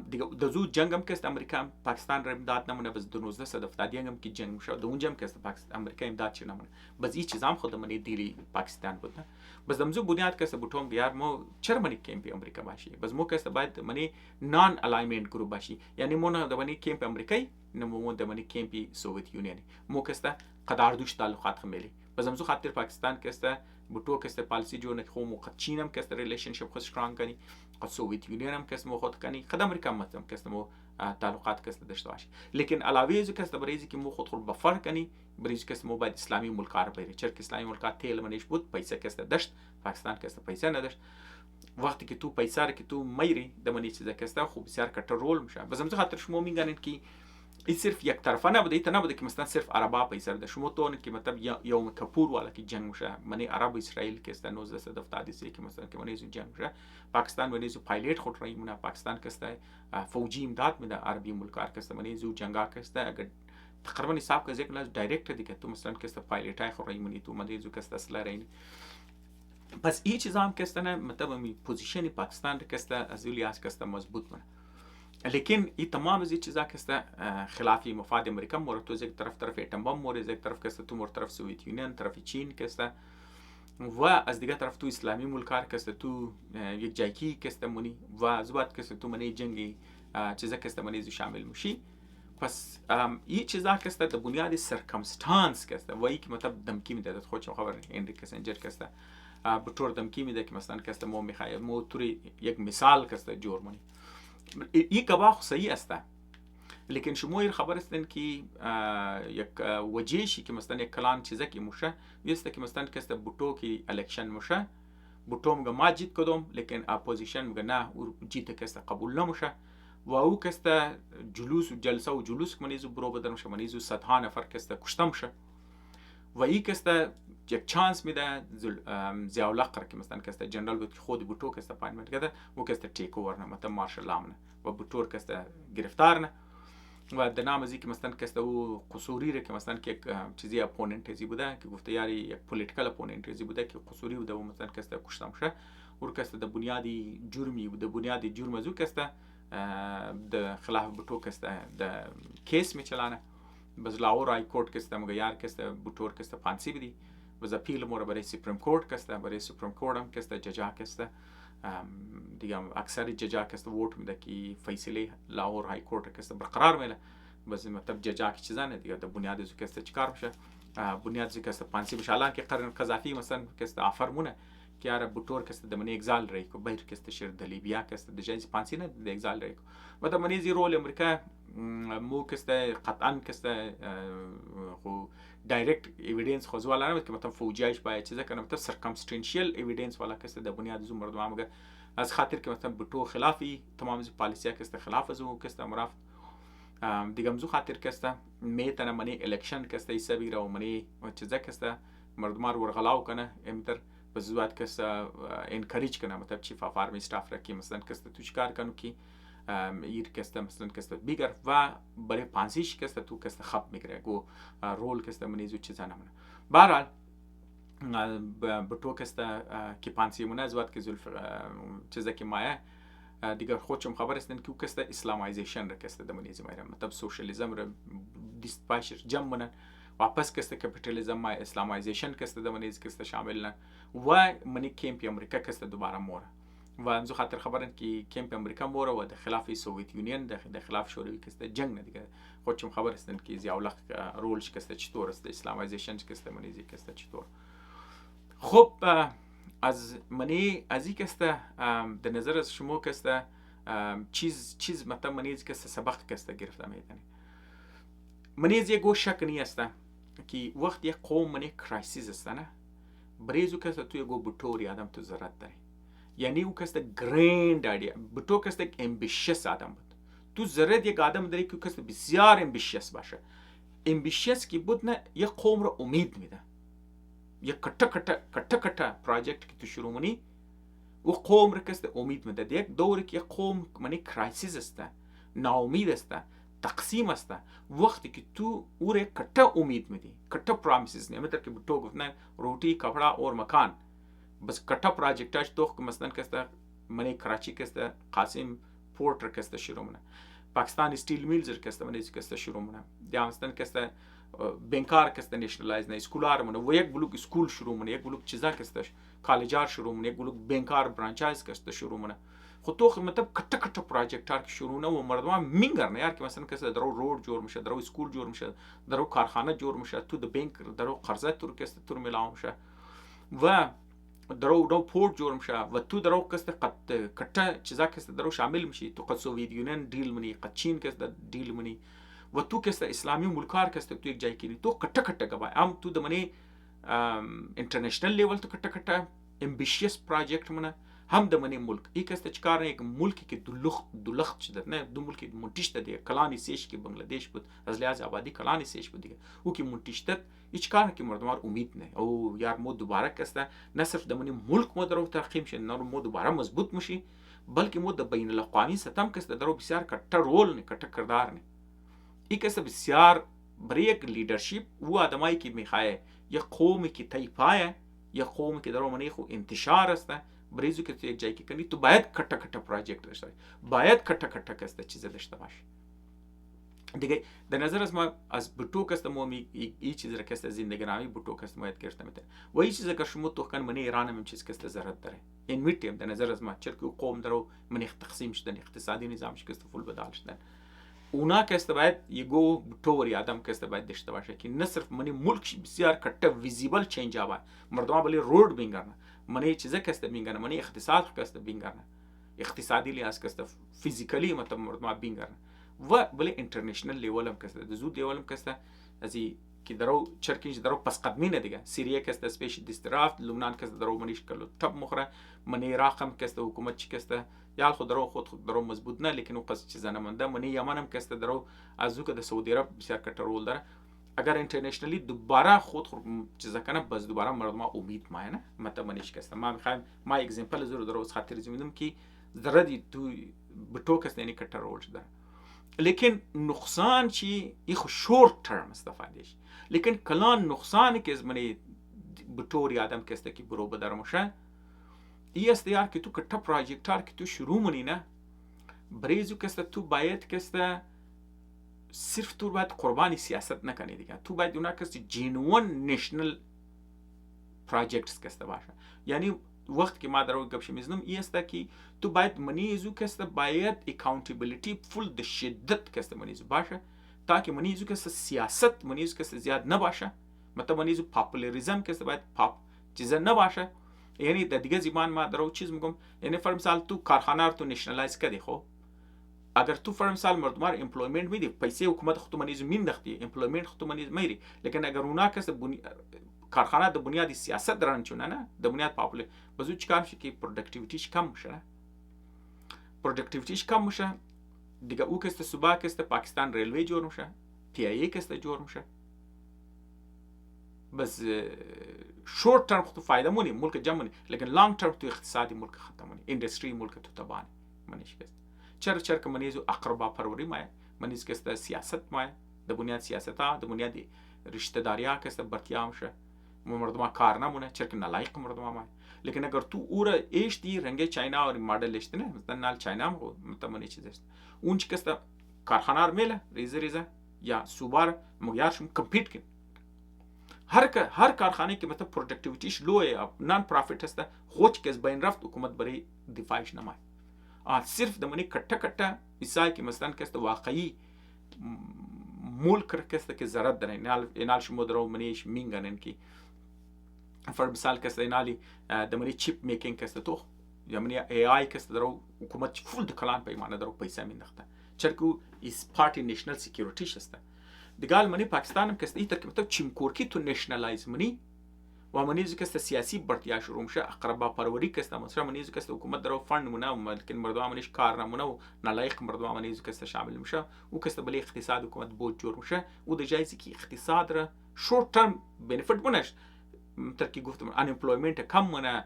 دیگه د زو جنگم که است امریکا پاکستان را امداد نمونه، بس 1970 هم که جنگ میشه دو اونجا هم که است امریکا امداد چه نمونه، بس این چیزام خود منی دیلی پاکستان بود. بس دمزو بنیاد که است بوتوم بیار مو چرا منی کمپ امریکا باشی، بس مو که است باید منی نان الاینمنت گروپ باشی، یعنی مو نه د منی کمپ امریکایی نه مو د منی کمپ سوویت یونیونی، مو که است قداردوش تعلقات خمیلی. بس دمزو خاطر پاکستان که است بوتو که است پالیسی جو نه خو مو چین هم که است ریلیشنشپ خود سترانگ کنی، قد سوویت یونیون هم که است مو خود کنی، خد امریکا هم که است مو تعلقات که است داشته باشی. لیکن علاوه از که است برایزی که مو خود بفر کنی، برایزی که است مو باید اسلامی ملکار بری، چرا که اسلامی ملکار تیل منیش بود، پیسه که است داشت، پاکستان که است پیسه نداشت. وقتی که تو پیسه را که تو میری دمنی چیزا که است خوب بسیار کنترل میشه. بس همزه خاطر شما میگن که این صرف یک طرفه نبوده، ایت نبوده که مثلا صرف عربا پیسه بده. شما تو که مطلب یوم کپور والا که جنگ میشه، منی عرب و اسرائیل که است 1973 که مثلا که منی از جنگ میشه، پاکستان منی از پایلٹ خود رای مونه، پاکستان که است فوجی امداد میده عربی ملکار که است منی از جنگا که است اگر تقریبا حساب که ذکر لاز دایرکت دیگه تو مثلا که است پایلٹ های خود رای مونی تو منی از که است اصلا رای. پس این چیزا هم که است نه مطلب می پوزیشن پاکستان که است از ولیاس که است مضبوط مونه. لیکن این تمام از این چیزا که است خلافی مفاد امریکا مورد تو یک طرف اتم بم مورد یک طرف که است تو مورد طرف سوویت یونین طرف چین که است و از دیگه طرف تو اسلامی ملکار که است تو یک جایکی که است مونی و زبط که است تو منی جنگی چیزا که است منی زو شامل میشی. پس این چیزا که است در بنیاد سرکمستانس که است و این که مطلب دمکی میده خودشون خبر هنری کسنجر که است بطور دمکی میده که مثلا که است مو میخواد مو توری یک مثال که است جور مونی این گواه صحیح است. لیکن شما این خبر استن که یک وجهشی که مثلا یک کلان چیزا که موشه است که مثلا که است بوتو که الکشن موشه بوتو میگه ما جیت کدوم، لیکن اپوزیشن میگه نه او جیت که است قبول نموشه و او که است جلوس و جلسه و جلوس که منیزو برو بدن میشه، منیزو صدها نفر که است کشته میشه و این که است یک چانس میده ضیاءالحق که مثلا که است جنرال بود که خود بوتو که است اپاینتمنت کرده و که است تیک اوور نه مثلا مارشال لامنه و بوتو که است گرفتار نه و در نام ازی که مثلا که است او قصوری ره که مثلا که یک چیزی اپوننت ازی بوده که گفته یاری یک پولیتیکال اپوننت ازی بوده که قصوری بوده و مثلا که است کشته میشه و که است در بنیادی جرمی بوده، بنیادی جرم ازو که است در خلاف بوتو که است در کیس میچلانه. بس لاهور های کورت که است مگه یار که است بوتور که است پانسی بدی بس اپیل مورد برای سپریم کورت که است، برای سپریم کورت هم که است ججا که است دیگه اکثر ججا که است ووت میده که فیصله لاهور های کورت که است برقرار میله. بس مطلب ججا که چیزا نه دیگه در بنیاد ازو که است چیکار میشه، بنیاد ازو که است پانسی میشه. الان که قرن قذافی مثلا که است آفرمونه که یار بوتور که است دمنی اگزال ری کو بهر که است شیر د لیبیا که است د جنس پانسی نه د اگزال ری کو مطلب منی زی رول امریکا مو که است قطعا که است خو دایرکت ایویدنس خو زوالا نه که مطلب فوجیش باید چیزا کنه مطلب سرکمستنشیل ایویدنس والا که است د بنیاد زو مردم مگه از خاطر که مثلا بوتو خلافی تمام از پالیسیا که است خلاف ازو که است مرافت دیگه مزو خاطر که است میتنه منی الکشن که است ایسابی رو منی چیزا که است مردم رو ورغلاو کنه امتر بزوات که است انکریج کنه مطلب چیف اف آرمی استاف را که مثلا که است تو چیکار کنو که ایر که است مثلا که است بیگر و برای پانسیش که است تو که است خب میگیره گو رول که است منی زو چیزا نمونه. بهرحال بوتو که است که پانسی مونه زوات که زلف چیزا که مایه دیگر خودشم خبر استن که کسته اسلامایزیشن را کسته دمنی زمایره مطلب سوشالیزم را دیست پاشر جمع منن واپس کسته کپیتالیزم ما اسلامایزیشن کسته دمنی کسته شامل نه و منی کمپی امریکا کسته دوباره موره و امزو خاطر خبرن که کمپ امریکا موره و در خلاف سوویت یونین در خلاف شوروی کسته جنگ ندیگه خودشم خبر استن که زیاولق رولش کسته چطور است، اسلامایزیشنش کسته منیزی کسته چطور. خب از منی از این کسته در نظر از شما کسته چیز مثلا منیز کسته سبق کسته گرفته میدنی. منیز یک گو شک نیسته که وقت یک قوم منی کرایسیس است نه بریزو کسته تو یک گو بطوری آدم تو ضرورت داری. یعنی او کسته گریند آیدیا. بھٹو کسته یک امبیشیس آدم بود. تو ضرورت یک آدم داری که کسته بسیار امبیشیس باشه. امبیشیس کی بود نه یک قوم رو امید میده. یک کٹا پروژکت که تو شروع منی و قوم رو کسته امید میده. یک دوری که یک قوم منی کرایسیس است، ناامید است، تقسیم است. وقتی که تو او رو کٹا امید میدی، کٹا پرامیسز نه، مثل که بھٹو گفت نه روٹی کپڑا اور مکان، بس کٹا پروژکتاش تو مثلا کسته منی کراچی کسته قاسم پورتر کسته شروع منه، پاکستان استیل میلز کسته منی کسته شروع منه، یا مثلا کسته بنکار کسته نیشنلایز نه، اسکولار منه و یک بلوک اسکول شروع منه، یک بلوک چیزا کسته کالجار شروع منه، یک بلوک بنکار برانچایز کسته شروع منه. خود تو مطلب کٹا پروژکتار که شروع نه و مردم مینگر نه یار که مثلا کسته درو روड جور میشه، درو اسکول جور میشه، درو کارخانه جور میشه، تو د بانک درو قرضه تو کسته تو میلاو میشه و درو پورت جور میشه و تو درو کسته قد کٹا چیزا کسته درو شامل میشی، تو قد سوویت یونین دیل منی، قد چین کسته دیل منی و تو کسته اسلامی ملکار کسته تو یک جای کنی تو کٹا گبا ام تو د منی انٹرنیشنل لیول تو کٹا امبیشیس پروژکت منه هم د منی ملک ای کسته چکار نه یک ملکی که دولخت شده نه دو ملکی منتشته دیگه کلانی سیش که بنگلادیش بود از لحاظ آبادی کلانی سیش بود دیگه او که منتشته هیچ کار که مردمار امید نه او یار مو دوباره کسته نه صرف د منی ملک مو درو ترقیم شه نه مو دوباره مضبوط مشی بلکه مو د بین الاقوامی سطح کسته درو بسیار کٹا رول نه کٹا کردار نه ای کسته بسیار برای یک لیدرشپ او آدمایی که میخواه یک قومی که طیفه یک قومی که درو منی خو انتشار است بریزو که تو یک جایی که کنی تو باید کٹا پروژکت داشته باشی، باید کٹا کسته چیز داشته باشی دیگه. در نظر از ما از بھٹو کسته ما این چیز را کسته زندگی نامی بھٹو کسته ما یاد گرفته میتونه و این چیز که شما تو کن منی ایران هم چیز کسته ضرورت داره این میتیم. در نظر از ما چرا که قوم درو منی تقسیم شدن، اقتصادی نظامش کسته فول بدال شدن، اونا کسته باید یگو بھٹو آدم کسته باید داشته باشه که نه صرف منی ملک بسیار کٹا ویزیبل چینج آوه، مردم بلی رود بینگرنه، منی چیزا کسته بینگرنه، منی اقتصاد کسته بینگرنه، اقتصادی لحاظ کسته فیزیکلی مطلب مردم بینگرنه و بلی انٹرنیشنل لیول هم کسته دزود لیول هم کسته ازی که درو چرکینج درو پس قدمی نه دیگه. سوریه کسته سپیش دیسترافت، لبنان کسته درو منیش کلو تب مخره، منی عراق هم کسته حکومت چی کسته یال خود درو مضبوط نه لیکن او قصد چیزا نمانده. منی یمن هم کسته درو از او که در سعودی عرب بسیار کٹا رول داره. اگر انٹرنیشنلی دوباره خود چیزا کنه بس دوباره مردم امید مایه نه مطلب منیش کسته ما میخوایم ما اگزمپل زور درو از خاطر زمیدم که ضرورتی تو بھٹو کسته یعنی کٹا رول شده لیکن نقصان چی ایخو شورت ترم استفادهش لیکن کلان نقصانی که از منی بطوری آدم کسته که برو بدرمشه ای است یار که تو کٹا پروژکتار که تو شروع منی نه بریزو کسته تو باید کسته صرف تو باید قربانی سیاست نکنی دیگه، تو باید اونا کسته جنوان نیشنل پروژکتس کسته باشه. یعنی وقت که ما درو گپش میزنم ای است که تو باید منیزو کسته باید اکاونتیبلیتی فول د شدت کسته منیزو باشه تاکه منیزو کسته سیاست منیزو کسته زیاد نباشه، مطلب منیزو پاپولاریزم کسته باید چیزا نباشه. یعنی در دیگه زبان ما درو چیز میگم یعنی فرض مثال تو کارخانه رو تو نیشنلایز کردی، خب اگر تو فرض مثال مردم رو امپلویمنت میدی پیسه حکومت خود منیزو میندختی امپلویمنت خود منیزو میری، لیکن اگر اونا کسته کارخانه د بنیادی سیاست درن چونه نه د بنیاد پاپول بزو چیکار میشه که پروداکتیویتیش کم میشه نه پروداکتیویتیش کم میشه دیگه. او کسته صبح کسته پاکستان ریلوی جور میشه، پی ای کسته جور میشه، بس شورت ترم تو فایده مونی ملک جمع مونی لیکن لانگ ترم تو اقتصادی ملک ختم مونی، اندستری ملک تو تبانی منیش کسته چرا که منیزو اقربا پروری مایه، منیز کسته سیاست مایه د بنیاد سیاست ها د بنیاد رشته داری ها کسته برتیا میشه مردم کارنامه چرا که نلایق مردم مایه. لیکن اگر تو او را ایش دی رنگ چاینا اور مدل اشته نه مثلا نال چاینا هم مطلب منی چیز است اون چی کسته کارخانه میله ریزه یا سوبار مگیارشون کمپیت کن هر کارخانه که مثلا پروداکتیویتیش لوه نان پرافیت هسته خوچ که از بین رفت حکومت برای دفاعش نمای صرف دمانی کٹا ایسای که مثلا که واقعی ملک که که ضرر دارن اینال شما درو منیش مینگنن کی فر مثال که اینالی دمانی چیپ میکینگ که تو یا منی ای آی که درو حکومت فول د کلان پیمانه درو پیسه میندخته چرکو ایس پارتی نشنل سکیوریتی شسته دیگال منی پاکستان هم که ایتر که مطلب چیمکورکی تو نشنلایز منی و منیزو که سیاسی برتیا شروع میشه اقربا پروری که مثلا منیزو که حکومت درو فند مونه و لیکن مردم منیش کارنامه و نالایق مردم منیزو که شامل میشه و که بلی اقتصاد حکومت بود جور میشه و د جایزی که اقتصاد را شورت ترم بنفیت بونش ترکی گفتم ان امپلویمنت کم مونه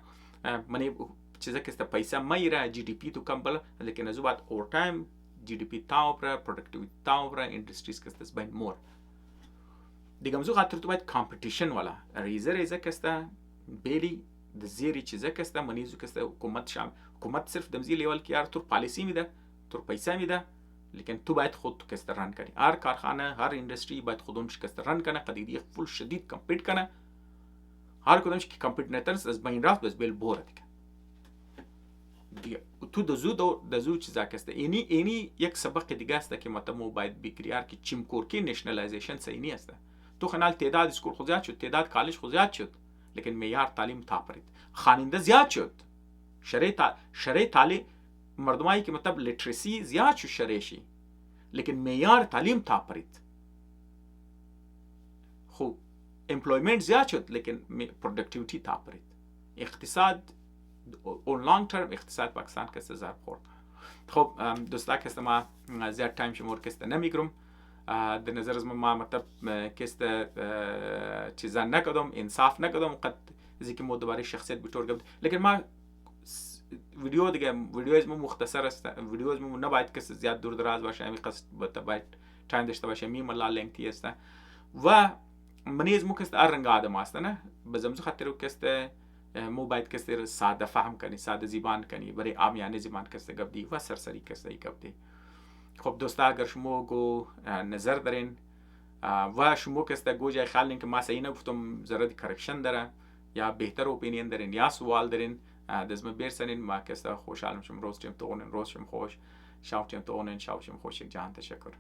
منی چیزا که پیسه میره جی دی پی تو کم بله لیکن از بعد اور تایم جی دی پی تاو پر پروداکتیویتی تاو پر اندستریز که است بین مور دیگه موضوع خاطر تو باید کامپیتیشن والا ریزه کسته بیلی د زیری چیزه کسته منیزو کسته حکومت صرف دمزی لیول کی یار تو پالیسی میده تو پیسه میده لیکن تو باید خود تو کسته رن کنی هر کارخانه هر اندستری باید خودش کسته رن کنه قدیدی فول شدید کمپیت کنه هر کدومش که کمپیت نترس از بین رفت بس بیل بوره دیگه تو دزو چیزا کسته اینی یک سبق دیگه است که متمو باید بگیریار که چیمکورکی نشنالایزیشن سینی است تو خنال تعداد اسکول خود زیاد شد تعداد کالج خود زیاد شد لیکن معیار تعلیم تاپرید خواننده زیاد شد شرع تعلیم مردمایی که مطلب لیترسی زیاد شد شرعشی لیکن معیار تعلیم تاپرید خب امپلویمنت زیاد شد لیکن پروداکتیویتی تاپرید اقتصاد اون لانگ ترم اقتصاد پاکستان که ضرب خورد خب دوستا که ما زیاد تایم شمور که نمیگرم در نظر از ما مطلب که چیزا نکردم انصاف نکردم قد ازی که ما دوباره شخصیت بطور گفت لیکن ما ویدیو دیگه ویدیو از ما مختصر است ویدیو از ما نباید که زیاد دور دراز باشه همین قصد باید تایم داشته باشه میم لا لنگتی است و منی از ما که رنگ آدم است نه بزمزو خاطر که مو باید که ساده فهم کنی ساده زبان کنی برای عامیانه زبان که گفتی و سرسری که گفتی خب دوستا اگر شما گو نظر دارین و شما که گو جای خیال که ما صحیح نگفتم ضرورت کرکشن داره یا بهتر اپینین دارین یا سوال دارین دزم برسنین ما که خوشحالم شم روز چم تو اون روز شم خوش شاو چم تو اون شاو شم خوش جان تشکر